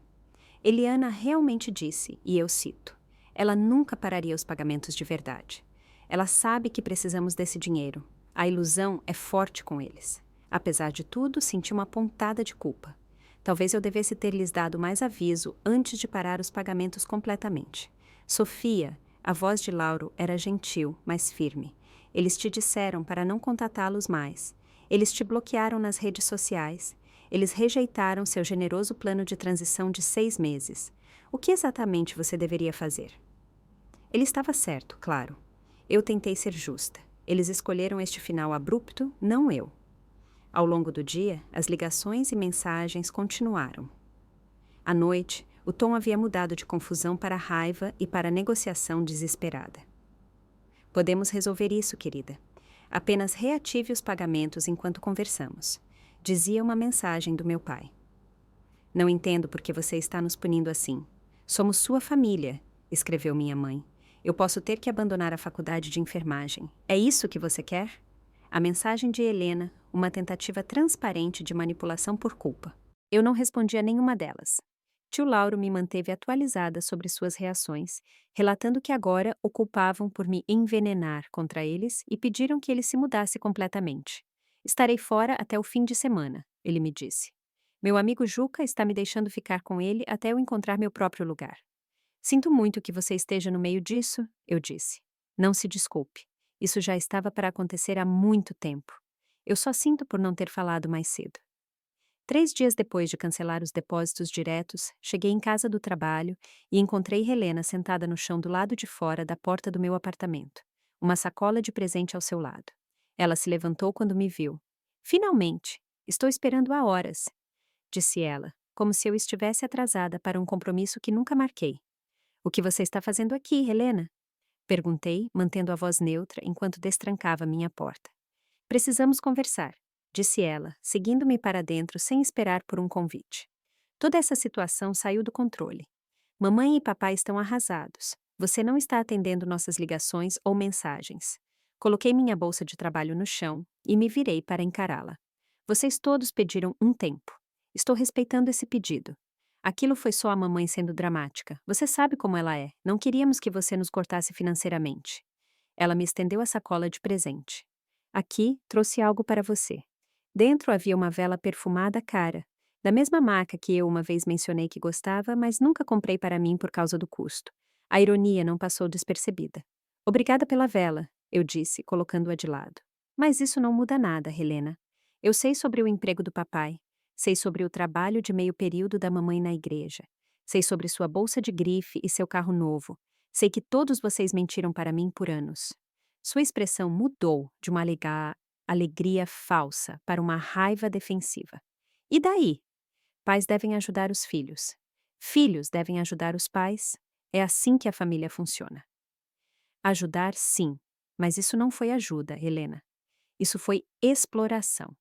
Eliana realmente disse, e eu cito, ela nunca pararia os pagamentos de verdade. Ela sabe que precisamos desse dinheiro. A ilusão é forte com eles. Apesar de tudo, senti uma pontada de culpa. Talvez eu devesse ter lhes dado mais aviso antes de parar os pagamentos completamente. Sofia, a voz de Lauro era gentil, mas firme. Eles te disseram para não contatá-los mais. Eles te bloquearam nas redes sociais. Eles rejeitaram seu generoso plano de transição de 6 meses. O que exatamente você deveria fazer? Ele estava certo, claro. Eu tentei ser justa. Eles escolheram este final abrupto, não eu. Ao longo do dia, as ligações e mensagens continuaram. À noite, o tom havia mudado de confusão para raiva e para negociação desesperada. Podemos resolver isso, querida. Apenas reative os pagamentos enquanto conversamos, dizia uma mensagem do meu pai. Não entendo por que você está nos punindo assim. Somos sua família, escreveu minha mãe. Eu posso ter que abandonar a faculdade de enfermagem. É isso que você quer? A mensagem de Helena, uma tentativa transparente de manipulação por culpa. Eu não respondi a nenhuma delas. Tio Lauro me manteve atualizada sobre suas reações, relatando que agora o culpavam por me envenenar contra eles e pediram que ele se mudasse completamente. Estarei fora até o fim de semana, ele me disse. Meu amigo Juca está me deixando ficar com ele até eu encontrar meu próprio lugar. Sinto muito que você esteja no meio disso, eu disse. Não se desculpe. Isso já estava para acontecer há muito tempo. Eu só sinto por não ter falado mais cedo. 3 dias depois de cancelar os depósitos diretos, cheguei em casa do trabalho e encontrei Helena sentada no chão do lado de fora da porta do meu apartamento, uma sacola de presente ao seu lado. Ela se levantou quando me viu. Finalmente! Estou esperando há horas, disse ela, como se eu estivesse atrasada para um compromisso que nunca marquei. O que você está fazendo aqui, Helena? Perguntei, mantendo a voz neutra enquanto destrancava minha porta. Precisamos conversar, disse ela, seguindo-me para dentro sem esperar por um convite. Toda essa situação saiu do controle. Mamãe e papai estão arrasados. Você não está atendendo nossas ligações ou mensagens. Coloquei minha bolsa de trabalho no chão e me virei para encará-la. Vocês todos pediram um tempo. Estou respeitando esse pedido. Aquilo foi só a mamãe sendo dramática. Você sabe como ela é. Não queríamos que você nos cortasse financeiramente. Ela me estendeu a sacola de presente. Aqui, trouxe algo para você. Dentro havia uma vela perfumada cara, da mesma marca que eu uma vez mencionei que gostava, mas nunca comprei para mim por causa do custo. A ironia não passou despercebida. Obrigada pela vela, eu disse, colocando-a de lado. Mas isso não muda nada, Helena. Eu sei sobre o emprego do papai. Sei sobre o trabalho de meio período da mamãe na igreja. Sei sobre sua bolsa de grife e seu carro novo. Sei que todos vocês mentiram para mim por anos. Sua expressão mudou de uma alegria falsa para uma raiva defensiva. E daí? Pais devem ajudar os filhos. Filhos devem ajudar os pais. É assim que a família funciona. Ajudar, sim, mas isso não foi ajuda, Helena. Isso foi exploração.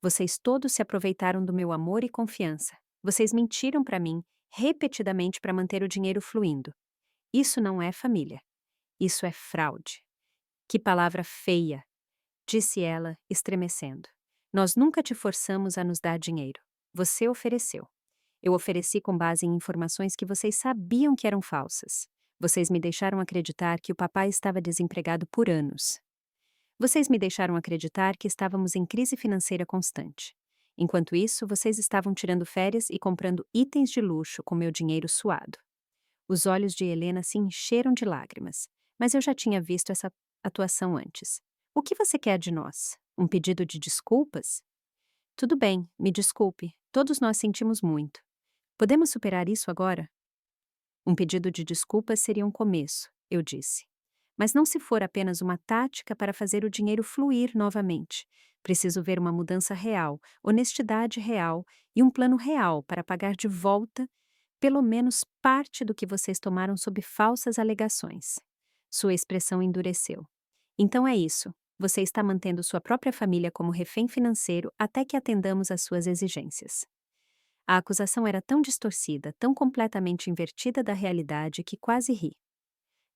Vocês todos se aproveitaram do meu amor e confiança. Vocês mentiram para mim repetidamente para manter o dinheiro fluindo. Isso não é família. Isso é fraude. Que palavra feia. disse ela, estremecendo. Nós nunca te forçamos a nos dar dinheiro. Você ofereceu. Eu ofereci com base em informações que vocês sabiam que eram falsas. Vocês me deixaram acreditar que o papai estava desempregado por anos. Vocês me deixaram acreditar que estávamos em crise financeira constante. Enquanto isso, vocês estavam tirando férias e comprando itens de luxo com meu dinheiro suado. Os olhos de Helena se encheram de lágrimas, mas eu já tinha visto essa atuação antes. O que você quer de nós? Um pedido de desculpas? Tudo bem, me desculpe. Todos nós sentimos muito. Podemos superar isso agora? Um pedido de desculpas seria um começo, eu disse. Mas não se for apenas uma tática para fazer o dinheiro fluir novamente. Preciso ver uma mudança real, honestidade real e um plano real para pagar de volta pelo menos parte do que vocês tomaram sob falsas alegações. Sua expressão endureceu. Então é isso. Você está mantendo sua própria família como refém financeiro até que atendamos às suas exigências. A acusação era tão distorcida, tão completamente invertida da realidade que quase ri.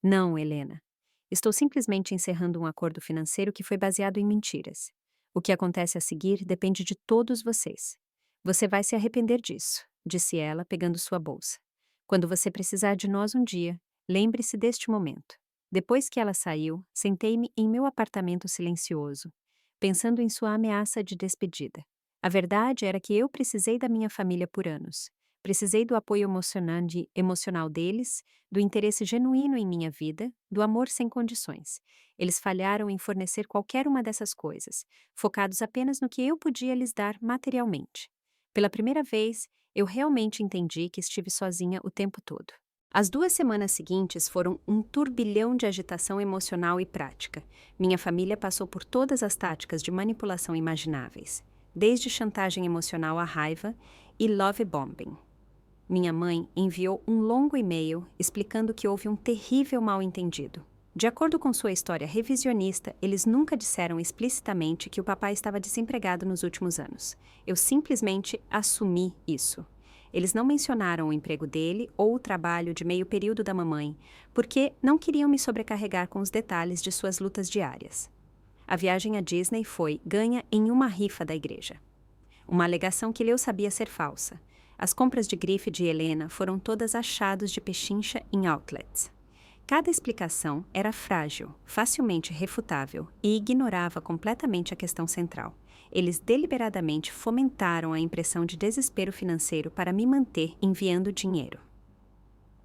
Não, Helena. Estou simplesmente encerrando um acordo financeiro que foi baseado em mentiras. O que acontece a seguir depende de todos vocês. Você vai se arrepender disso, disse ela, pegando sua bolsa. Quando você precisar de nós um dia, lembre-se deste momento. Depois que ela saiu, sentei-me em meu apartamento silencioso, pensando em sua ameaça de despedida. A verdade era que eu precisei da minha família por anos. Precisei do apoio emocional deles, do interesse genuíno em minha vida, do amor sem condições. Eles falharam em fornecer qualquer uma dessas coisas, focados apenas no que eu podia lhes dar materialmente. Pela primeira vez, eu realmente entendi que estive sozinha o tempo todo. As 2 semanas seguintes foram um turbilhão de agitação emocional e prática. Minha família passou por todas as táticas de manipulação imagináveis, desde chantagem emocional à raiva e love bombing. Minha mãe enviou um longo e-mail explicando que houve um terrível mal-entendido. De acordo com sua história revisionista, eles nunca disseram explicitamente que o papai estava desempregado nos últimos anos. Eu simplesmente assumi isso. Eles não mencionaram o emprego dele ou o trabalho de meio período da mamãe, porque não queriam me sobrecarregar com os detalhes de suas lutas diárias. A viagem à Disney foi ganha em uma rifa da igreja. Uma alegação que eu sabia ser falsa. As compras de grife de Helena foram todas achados de pechincha em outlets. Cada explicação era frágil, facilmente refutável e ignorava completamente a questão central. Eles deliberadamente fomentaram a impressão de desespero financeiro para me manter enviando dinheiro.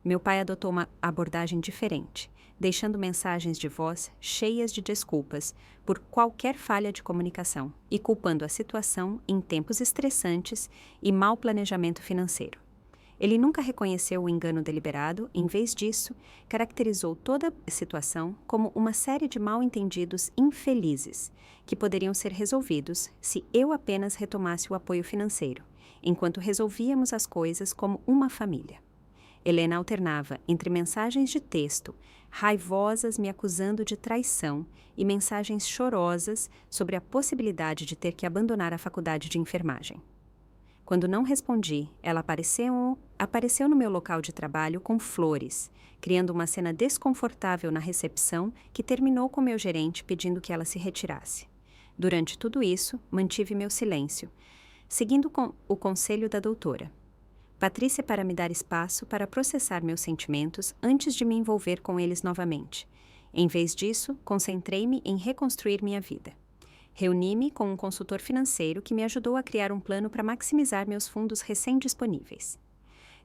Meu pai adotou uma abordagem diferente, deixando mensagens de voz cheias de desculpas por qualquer falha de comunicação e culpando a situação em tempos estressantes e mau planejamento financeiro. Ele nunca reconheceu o engano deliberado, em vez disso, caracterizou toda a situação como uma série de mal-entendidos infelizes, que poderiam ser resolvidos se eu apenas retomasse o apoio financeiro, enquanto resolvíamos as coisas como uma família. Helena alternava entre mensagens de texto, raivosas me acusando de traição, e mensagens chorosas sobre a possibilidade de ter que abandonar a faculdade de enfermagem. Quando não respondi, ela apareceu no meu local de trabalho com flores, criando uma cena desconfortável na recepção que terminou com meu gerente pedindo que ela se retirasse. Durante tudo isso, mantive meu silêncio, seguindo o conselho da doutora. Patrícia para me dar espaço para processar meus sentimentos antes de me envolver com eles novamente. Em vez disso, concentrei-me em reconstruir minha vida. Reuni-me com um consultor financeiro que me ajudou a criar um plano para maximizar meus fundos recém-disponíveis.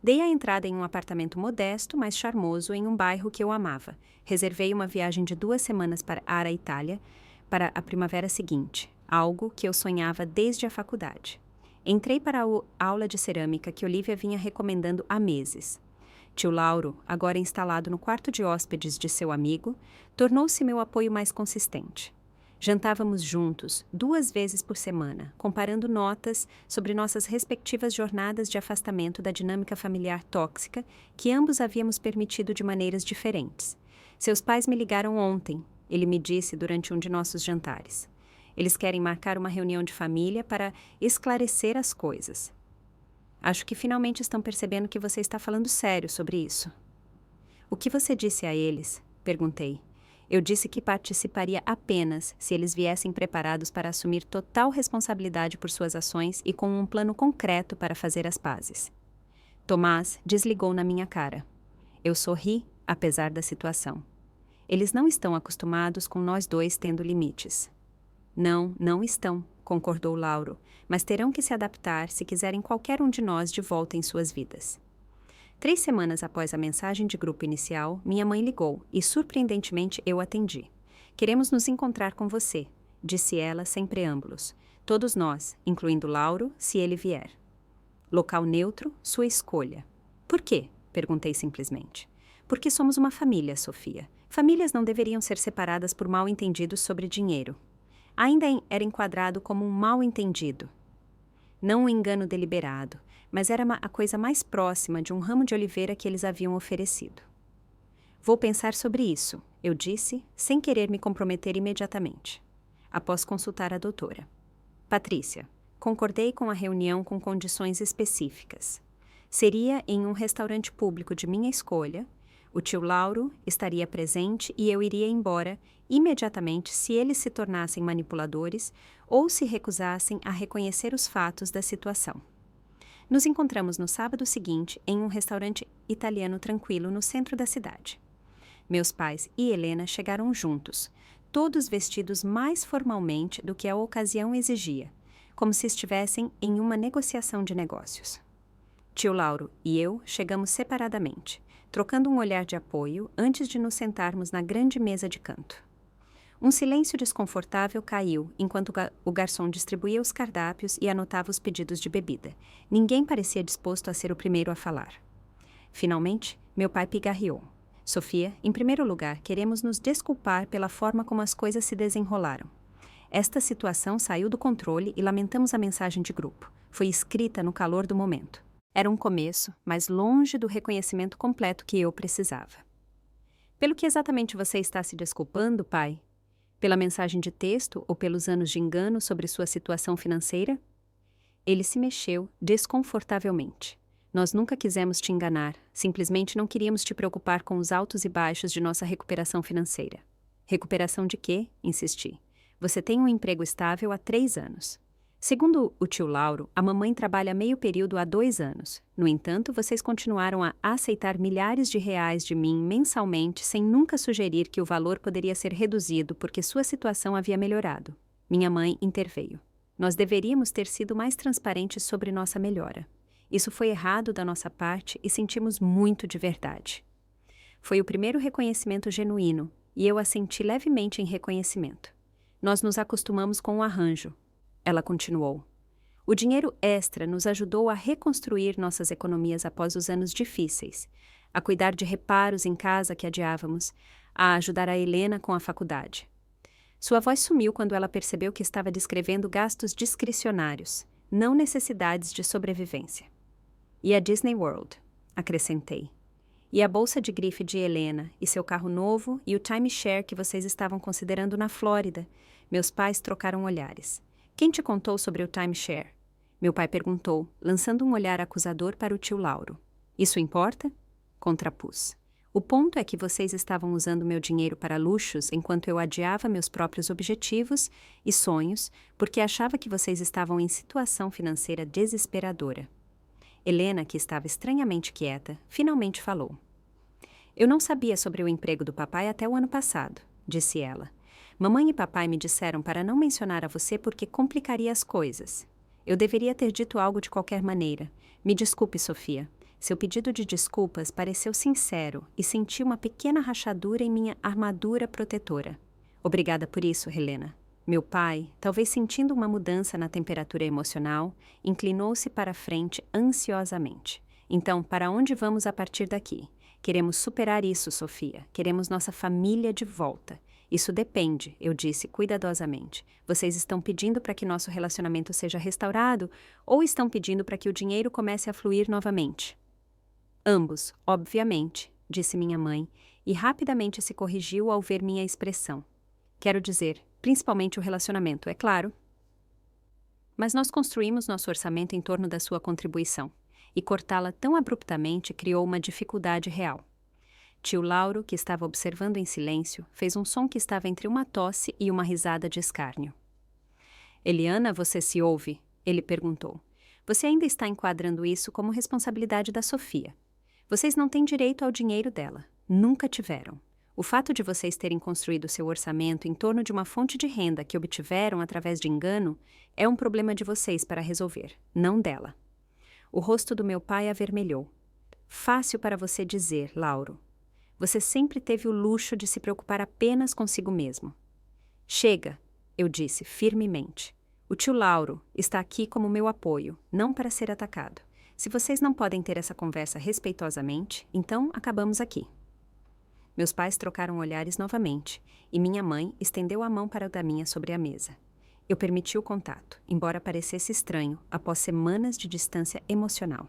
Dei a entrada em um apartamento modesto, mas charmoso, em um bairro que eu amava. Reservei uma viagem de 2 semanas para a Itália para a primavera seguinte, algo que eu sonhava desde a faculdade. Entrei para a aula de cerâmica que Olivia vinha recomendando há meses. Tio Lauro, agora instalado no quarto de hóspedes de seu amigo, tornou-se meu apoio mais consistente. Jantávamos juntos, 2 vezes por semana, comparando notas sobre nossas respectivas jornadas de afastamento da dinâmica familiar tóxica que ambos havíamos permitido de maneiras diferentes. Seus pais me ligaram ontem, ele me disse durante um de nossos jantares. Eles querem marcar uma reunião de família para esclarecer as coisas. Acho que finalmente estão percebendo que você está falando sério sobre isso. O que você disse a eles? Perguntei. Eu disse que participaria apenas se eles viessem preparados para assumir total responsabilidade por suas ações e com um plano concreto para fazer as pazes. Tomás desligou na minha cara. Eu sorri, apesar da situação. Eles não estão acostumados com nós dois tendo limites. Não, não estão, concordou Lauro, mas terão que se adaptar se quiserem qualquer um de nós de volta em suas vidas. 3 semanas após a mensagem de grupo inicial, minha mãe ligou e, surpreendentemente, eu atendi. Queremos nos encontrar com você, disse ela sem preâmbulos. Todos nós, incluindo Lauro, se ele vier. Local neutro, sua escolha. Por quê? Perguntei simplesmente. Porque somos uma família, Sofia. Famílias não deveriam ser separadas por mal-entendidos sobre dinheiro. Ainda era enquadrado como um mal-entendido. Não um engano deliberado, mas era a coisa mais próxima de um ramo de oliveira que eles haviam oferecido. Vou pensar sobre isso, eu disse, sem querer me comprometer imediatamente. Após consultar a doutora. Patrícia, concordei com a reunião com condições específicas. Seria em um restaurante público de minha escolha. O tio Lauro estaria presente e eu iria embora imediatamente se eles se tornassem manipuladores ou se recusassem a reconhecer os fatos da situação. Nos encontramos no sábado seguinte em um restaurante italiano tranquilo no centro da cidade. Meus pais e Helena chegaram juntos, todos vestidos mais formalmente do que a ocasião exigia, como se estivessem em uma negociação de negócios. Tio Lauro e eu chegamos separadamente, trocando um olhar de apoio antes de nos sentarmos na grande mesa de canto. Um silêncio desconfortável caiu enquanto o garçom distribuía os cardápios e anotava os pedidos de bebida. Ninguém parecia disposto a ser o primeiro a falar. Finalmente, meu pai pigarreou. Sofia, em primeiro lugar, queremos nos desculpar pela forma como as coisas se desenrolaram. Esta situação saiu do controle e lamentamos a mensagem de grupo. Foi escrita no calor do momento. Era um começo, mas longe do reconhecimento completo que eu precisava. Pelo que exatamente você está se desculpando, pai? Pela mensagem de texto ou pelos anos de engano sobre sua situação financeira? Ele se mexeu desconfortavelmente. Nós nunca quisemos te enganar, simplesmente não queríamos te preocupar com os altos e baixos de nossa recuperação financeira. Recuperação de quê? Insisti. Você tem um emprego estável há 3 anos. Segundo o tio Lauro, a mamãe trabalha meio período há 2 anos. No entanto, vocês continuaram a aceitar milhares de reais de mim mensalmente sem nunca sugerir que o valor poderia ser reduzido porque sua situação havia melhorado. Minha mãe interveio. Nós deveríamos ter sido mais transparentes sobre nossa melhora. Isso foi errado da nossa parte e sentimos muito de verdade. Foi o primeiro reconhecimento genuíno e eu assenti levemente em reconhecimento. Nós nos acostumamos com o arranjo. Ela continuou. O dinheiro extra nos ajudou a reconstruir nossas economias após os anos difíceis, a cuidar de reparos em casa que adiávamos, a ajudar a Helena com a faculdade. Sua voz sumiu quando ela percebeu que estava descrevendo gastos discricionários, não necessidades de sobrevivência. E a Disney World, acrescentei. E a bolsa de grife de Helena, e seu carro novo, e o timeshare que vocês estavam considerando na Flórida. Meus pais trocaram olhares. Quem te contou sobre o timeshare? Meu pai perguntou, lançando um olhar acusador para o tio Lauro. Isso importa? Contrapus. O ponto é que vocês estavam usando meu dinheiro para luxos enquanto eu adiava meus próprios objetivos e sonhos porque achava que vocês estavam em situação financeira desesperadora. Helena, que estava estranhamente quieta, finalmente falou. Eu não sabia sobre o emprego do papai até o ano passado, disse ela. Mamãe e papai me disseram para não mencionar a você porque complicaria as coisas. Eu deveria ter dito algo de qualquer maneira. Me desculpe, Sofia. Seu pedido de desculpas pareceu sincero e senti uma pequena rachadura em minha armadura protetora. Obrigada por isso, Helena. Meu pai, talvez sentindo uma mudança na temperatura emocional, inclinou-se para a frente ansiosamente. Então, para onde vamos a partir daqui? Queremos superar isso, Sofia. Queremos nossa família de volta. Isso depende, eu disse cuidadosamente. Vocês estão pedindo para que nosso relacionamento seja restaurado ou estão pedindo para que o dinheiro comece a fluir novamente? Ambos, obviamente, disse minha mãe, e rapidamente se corrigiu ao ver minha expressão. Quero dizer, principalmente o relacionamento, é claro. Mas nós construímos nosso orçamento em torno da sua contribuição, e cortá-la tão abruptamente criou uma dificuldade real. Tio Lauro, que estava observando em silêncio, fez um som que estava entre uma tosse e uma risada de escárnio. Eliana, você se ouve? Ele perguntou. Você ainda está enquadrando isso como responsabilidade da Sofia. Vocês não têm direito ao dinheiro dela. Nunca tiveram. O fato de vocês terem construído seu orçamento em torno de uma fonte de renda que obtiveram através de engano é um problema de vocês para resolver, não dela. O rosto do meu pai avermelhou. Fácil para você dizer, Lauro. Você sempre teve o luxo de se preocupar apenas consigo mesmo. Chega, eu disse firmemente. O tio Lauro está aqui como meu apoio, não para ser atacado. Se vocês não podem ter essa conversa respeitosamente, então acabamos aqui. Meus pais trocaram olhares novamente, e minha mãe estendeu a mão para a da minha sobre a mesa. Eu permiti o contato, embora parecesse estranho, após semanas de distância emocional.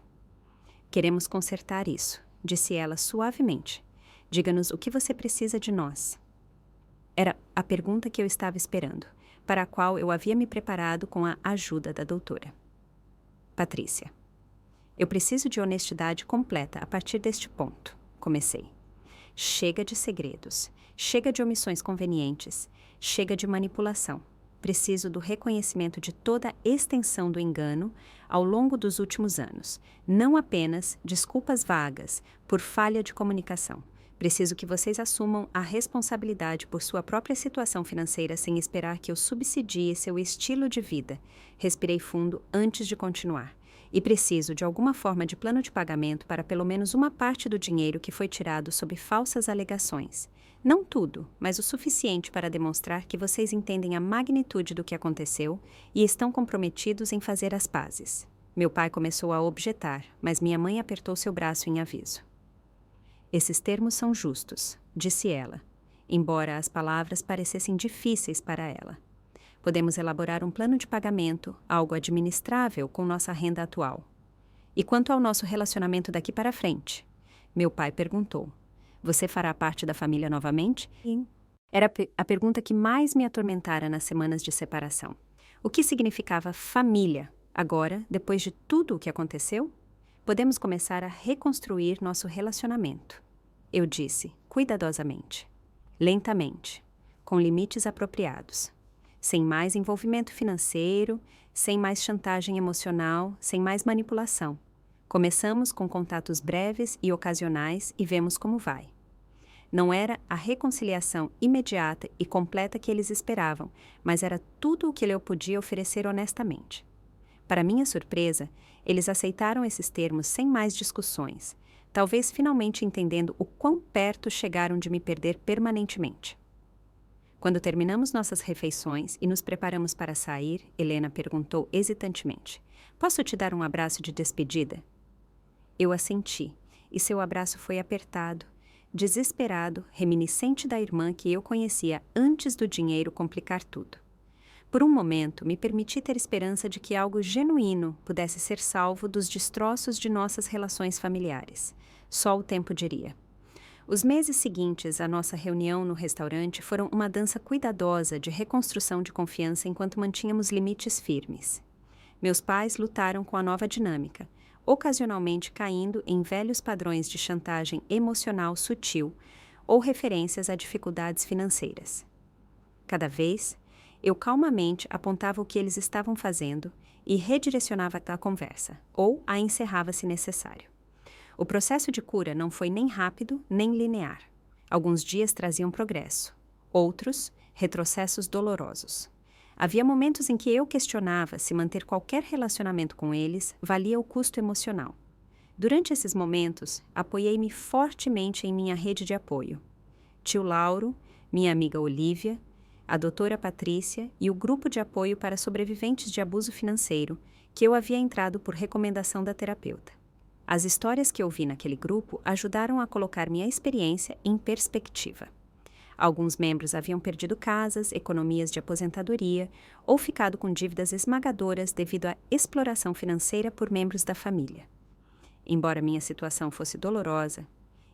Queremos consertar isso, disse ela suavemente. Diga-nos o que você precisa de nós. Era a pergunta que eu estava esperando, para a qual eu havia me preparado com a ajuda da doutora. Patrícia. Eu preciso de honestidade completa a partir deste ponto, comecei. Chega de segredos, chega de omissões convenientes, chega de manipulação. Preciso do reconhecimento de toda a extensão do engano ao longo dos últimos anos, não apenas desculpas vagas por falha de comunicação. Preciso que vocês assumam a responsabilidade por sua própria situação financeira sem esperar que eu subsidie seu estilo de vida. Respirei fundo antes de continuar. E preciso de alguma forma de plano de pagamento para pelo menos uma parte do dinheiro que foi tirado sob falsas alegações. Não tudo, mas o suficiente para demonstrar que vocês entendem a magnitude do que aconteceu e estão comprometidos em fazer as pazes. Meu pai começou a objetar, mas minha mãe apertou seu braço em aviso. Esses termos são justos, disse ela, embora as palavras parecessem difíceis para ela. Podemos elaborar um plano de pagamento, algo administrável com nossa renda atual. E quanto ao nosso relacionamento daqui para frente? Meu pai perguntou. Você fará parte da família novamente? Sim. Era a pergunta que mais me atormentara nas semanas de separação. O que significava família, agora, depois de tudo o que aconteceu? Podemos começar a reconstruir nosso relacionamento. Eu disse, cuidadosamente, lentamente, com limites apropriados. Sem mais envolvimento financeiro, sem mais chantagem emocional, sem mais manipulação. Começamos com contatos breves e ocasionais e vemos como vai. Não era a reconciliação imediata e completa que eles esperavam, mas era tudo o que eu podia oferecer honestamente. Para minha surpresa, eles aceitaram esses termos sem mais discussões, talvez finalmente entendendo o quão perto chegaram de me perder permanentemente. Quando terminamos nossas refeições e nos preparamos para sair, Helena perguntou hesitantemente: Posso te dar um abraço de despedida? Eu assenti, e seu abraço foi apertado, desesperado, reminiscente da irmã que eu conhecia antes do dinheiro complicar tudo. Por um momento, me permiti ter esperança de que algo genuíno pudesse ser salvo dos destroços de nossas relações familiares. Só o tempo diria. Os meses seguintes à nossa reunião no restaurante foram uma dança cuidadosa de reconstrução de confiança enquanto mantínhamos limites firmes. Meus pais lutaram com a nova dinâmica, ocasionalmente caindo em velhos padrões de chantagem emocional sutil ou referências a dificuldades financeiras. Cada vez, eu calmamente apontava o que eles estavam fazendo e redirecionava a conversa, ou a encerrava se necessário. O processo de cura não foi nem rápido nem linear. Alguns dias traziam progresso, outros, retrocessos dolorosos. Havia momentos em que eu questionava se manter qualquer relacionamento com eles valia o custo emocional. Durante esses momentos, apoiei-me fortemente em minha rede de apoio. Tio Lauro, minha amiga Olívia, a doutora Patrícia e o grupo de apoio para sobreviventes de abuso financeiro, que eu havia entrado por recomendação da terapeuta. As histórias que ouvi naquele grupo ajudaram a colocar minha experiência em perspectiva. Alguns membros haviam perdido casas, economias de aposentadoria ou ficado com dívidas esmagadoras devido à exploração financeira por membros da família. Embora minha situação fosse dolorosa,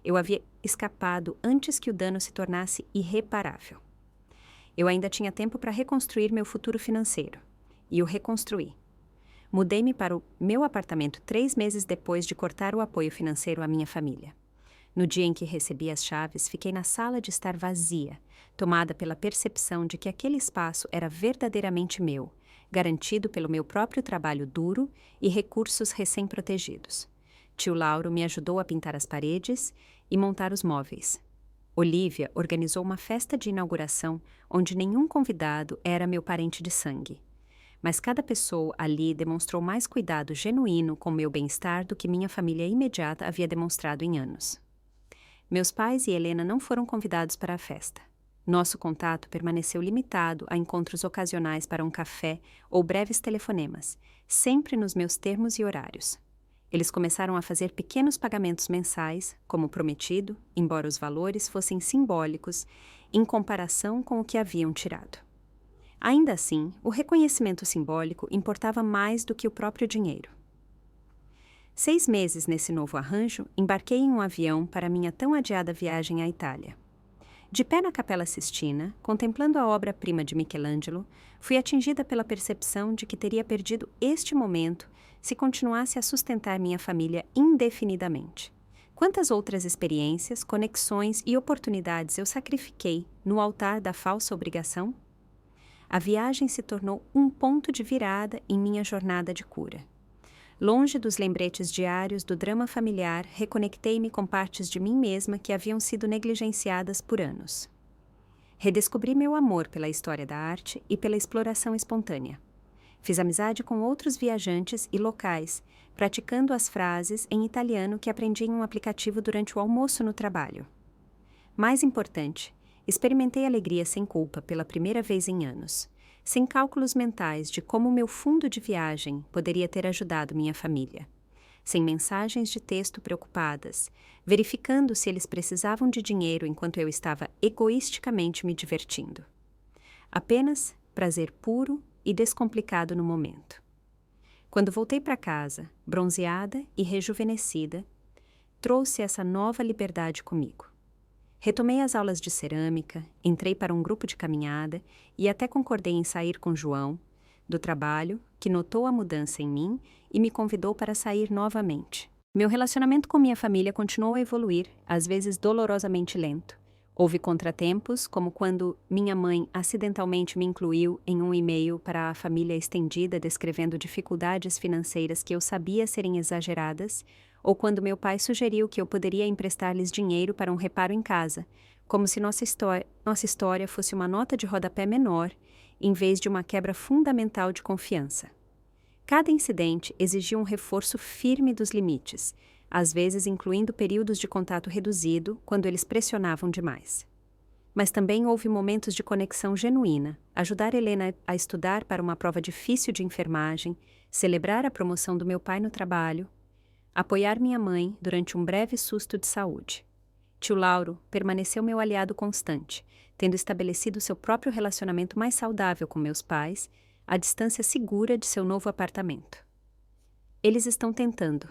eu havia escapado antes que o dano se tornasse irreparável. Eu ainda tinha tempo para reconstruir meu futuro financeiro, e o reconstruí. Mudei-me para o meu apartamento 3 meses depois de cortar o apoio financeiro à minha família. No dia em que recebi as chaves, fiquei na sala de estar vazia, tomada pela percepção de que aquele espaço era verdadeiramente meu, garantido pelo meu próprio trabalho duro e recursos recém-protegidos. Tio Lauro me ajudou a pintar as paredes e montar os móveis. Olívia organizou uma festa de inauguração onde nenhum convidado era meu parente de sangue. Mas cada pessoa ali demonstrou mais cuidado genuíno com meu bem-estar do que minha família imediata havia demonstrado em anos. Meus pais e Helena não foram convidados para a festa. Nosso contato permaneceu limitado a encontros ocasionais para um café ou breves telefonemas, sempre nos meus termos e horários. Eles começaram a fazer pequenos pagamentos mensais, como prometido, embora os valores fossem simbólicos em comparação com o que haviam tirado. Ainda assim, o reconhecimento simbólico importava mais do que o próprio dinheiro. 6 meses nesse novo arranjo, embarquei em um avião para minha tão adiada viagem à Itália. De pé na Capela Sistina, contemplando a obra-prima de Michelangelo, fui atingida pela percepção de que teria perdido este momento se continuasse a sustentar minha família indefinidamente. Quantas outras experiências, conexões e oportunidades eu sacrifiquei no altar da falsa obrigação? A viagem se tornou um ponto de virada em minha jornada de cura. Longe dos lembretes diários do drama familiar, reconectei-me com partes de mim mesma que haviam sido negligenciadas por anos. Redescobri meu amor pela história da arte e pela exploração espontânea. Fiz amizade com outros viajantes e locais, praticando as frases em italiano que aprendi em um aplicativo durante o almoço no trabalho. Mais importante, experimentei alegria sem culpa pela primeira vez em anos, sem cálculos mentais de como meu fundo de viagem poderia ter ajudado minha família, sem mensagens de texto preocupadas, verificando se eles precisavam de dinheiro enquanto eu estava egoisticamente me divertindo. Apenas prazer puro e descomplicado no momento. Quando voltei para casa, bronzeada e rejuvenescida, trouxe essa nova liberdade comigo. Retomei as aulas de cerâmica, entrei para um grupo de caminhada e até concordei em sair com João, do trabalho, que notou a mudança em mim e me convidou para sair novamente. Meu relacionamento com minha família continuou a evoluir, às vezes dolorosamente lento. Houve contratempos, como quando minha mãe acidentalmente me incluiu em um e-mail para a família estendida descrevendo dificuldades financeiras que eu sabia serem exageradas, ou quando meu pai sugeriu que eu poderia emprestar-lhes dinheiro para um reparo em casa, como se nossa história fosse uma nota de rodapé menor, em vez de uma quebra fundamental de confiança. Cada incidente exigia um reforço firme dos limites, às vezes incluindo períodos de contato reduzido, quando eles pressionavam demais. Mas também houve momentos de conexão genuína, ajudar Helena a estudar para uma prova difícil de enfermagem, celebrar a promoção do meu pai no trabalho, apoiar minha mãe durante um breve susto de saúde. Tio Lauro permaneceu meu aliado constante, tendo estabelecido seu próprio relacionamento mais saudável com meus pais, à distância segura de seu novo apartamento. Eles estão tentando.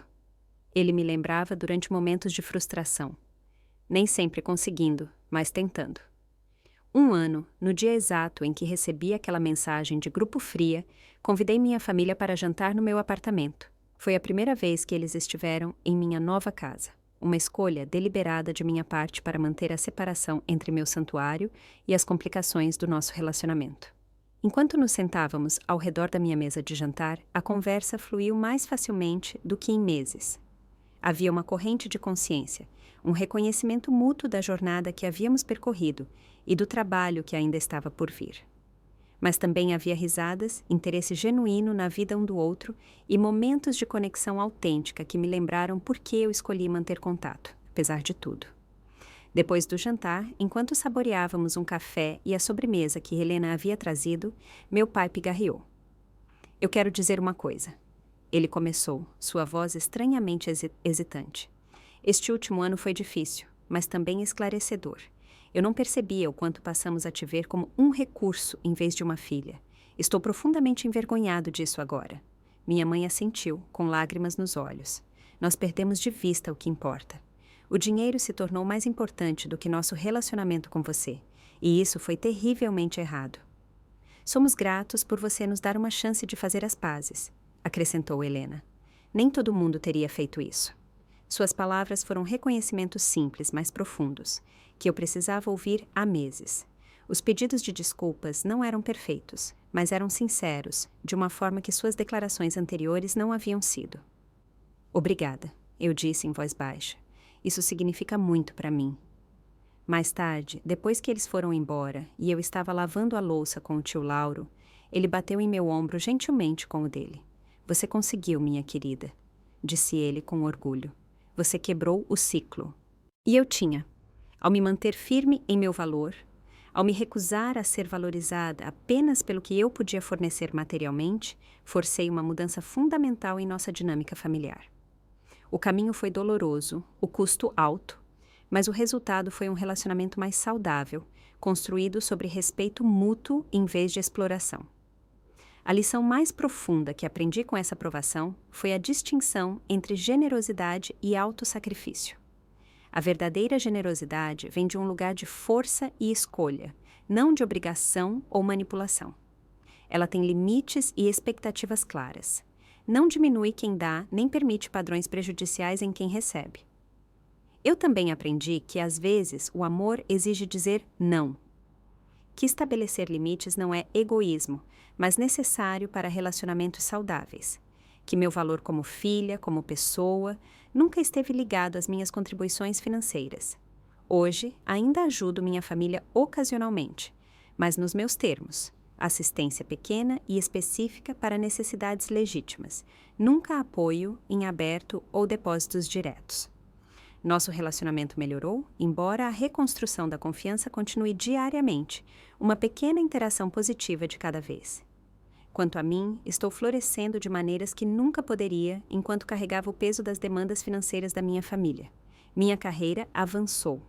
Ele me lembrava durante momentos de frustração. Nem sempre conseguindo, mas tentando. 1 ano, no dia exato em que recebi aquela mensagem de grupo fria, convidei minha família para jantar no meu apartamento. Foi a primeira vez que eles estiveram em minha nova casa. Uma escolha deliberada de minha parte para manter a separação entre meu santuário e as complicações do nosso relacionamento. Enquanto nos sentávamos ao redor da minha mesa de jantar, a conversa fluiu mais facilmente do que em meses. Havia uma corrente de consciência, um reconhecimento mútuo da jornada que havíamos percorrido e do trabalho que ainda estava por vir. Mas também havia risadas, interesse genuíno na vida um do outro e momentos de conexão autêntica que me lembraram por que eu escolhi manter contato, apesar de tudo. Depois do jantar, enquanto saboreávamos um café e a sobremesa que Helena havia trazido, meu pai pigarreou. "Eu quero dizer uma coisa." Ele começou, sua voz estranhamente hesitante. "Este último ano foi difícil, mas também esclarecedor. Eu não percebia o quanto passamos a te ver como um recurso em vez de uma filha. Estou profundamente envergonhado disso agora." Minha mãe assentiu, com lágrimas nos olhos. "Nós perdemos de vista o que importa. O dinheiro se tornou mais importante do que nosso relacionamento com você, e isso foi terrivelmente errado. Somos gratos por você nos dar uma chance de fazer as pazes," acrescentou Helena. "Nem todo mundo teria feito isso." Suas palavras foram reconhecimentos simples, mas profundos, que eu precisava ouvir há meses. Os pedidos de desculpas não eram perfeitos, mas eram sinceros, de uma forma que suas declarações anteriores não haviam sido. Obrigada, eu disse em voz baixa. Isso significa muito para mim. Mais tarde, depois que eles foram embora e eu estava lavando a louça com o tio Lauro, ele bateu em meu ombro gentilmente com o dele. Você conseguiu, minha querida, disse ele com orgulho. Você quebrou o ciclo. E eu tinha. Ao me manter firme em meu valor, ao me recusar a ser valorizada apenas pelo que eu podia fornecer materialmente, forcei uma mudança fundamental em nossa dinâmica familiar. O caminho foi doloroso, o custo alto, mas o resultado foi um relacionamento mais saudável, construído sobre respeito mútuo em vez de exploração. A lição mais profunda que aprendi com essa provação foi a distinção entre generosidade e autossacrifício. A verdadeira generosidade vem de um lugar de força e escolha, não de obrigação ou manipulação. Ela tem limites e expectativas claras. Não diminui quem dá, nem permite padrões prejudiciais em quem recebe. Eu também aprendi que, às vezes, o amor exige dizer não. Que estabelecer limites não é egoísmo, mas necessário para relacionamentos saudáveis. Que meu valor como filha, como pessoa, nunca esteve ligado às minhas contribuições financeiras. Hoje, ainda ajudo minha família ocasionalmente, mas nos meus termos. Assistência pequena e específica para necessidades legítimas. Nunca apoio em aberto ou depósitos diretos. Nosso relacionamento melhorou, embora a reconstrução da confiança continue diariamente, uma pequena interação positiva de cada vez. Quanto a mim, estou florescendo de maneiras que nunca poderia enquanto carregava o peso das demandas financeiras da minha família. Minha carreira avançou.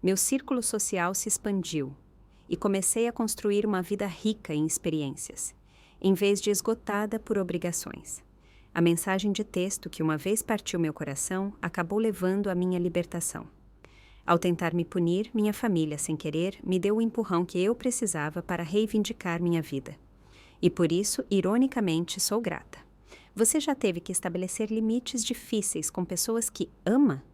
Meu círculo social se expandiu e comecei a construir uma vida rica em experiências, em vez de esgotada por obrigações. A mensagem de texto que uma vez partiu meu coração acabou levando à minha libertação. Ao tentar me punir, minha família, sem querer, me deu o empurrão que eu precisava para reivindicar minha vida. E por isso, ironicamente, sou grata. Você já teve que estabelecer limites difíceis com pessoas que ama?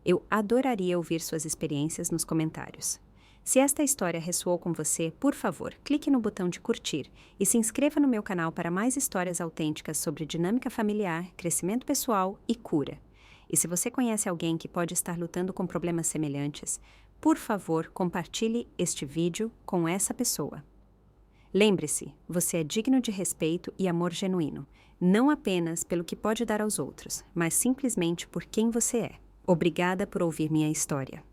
Eu adoraria ouvir suas experiências nos comentários. Se esta história ressoou com você, por favor, clique no botão de curtir e se inscreva no meu canal para mais histórias autênticas sobre dinâmica familiar, crescimento pessoal e cura. E se você conhece alguém que pode estar lutando com problemas semelhantes, por favor, compartilhe este vídeo com essa pessoa. Lembre-se, você é digno de respeito e amor genuíno, não apenas pelo que pode dar aos outros, mas simplesmente por quem você é. Obrigada por ouvir minha história.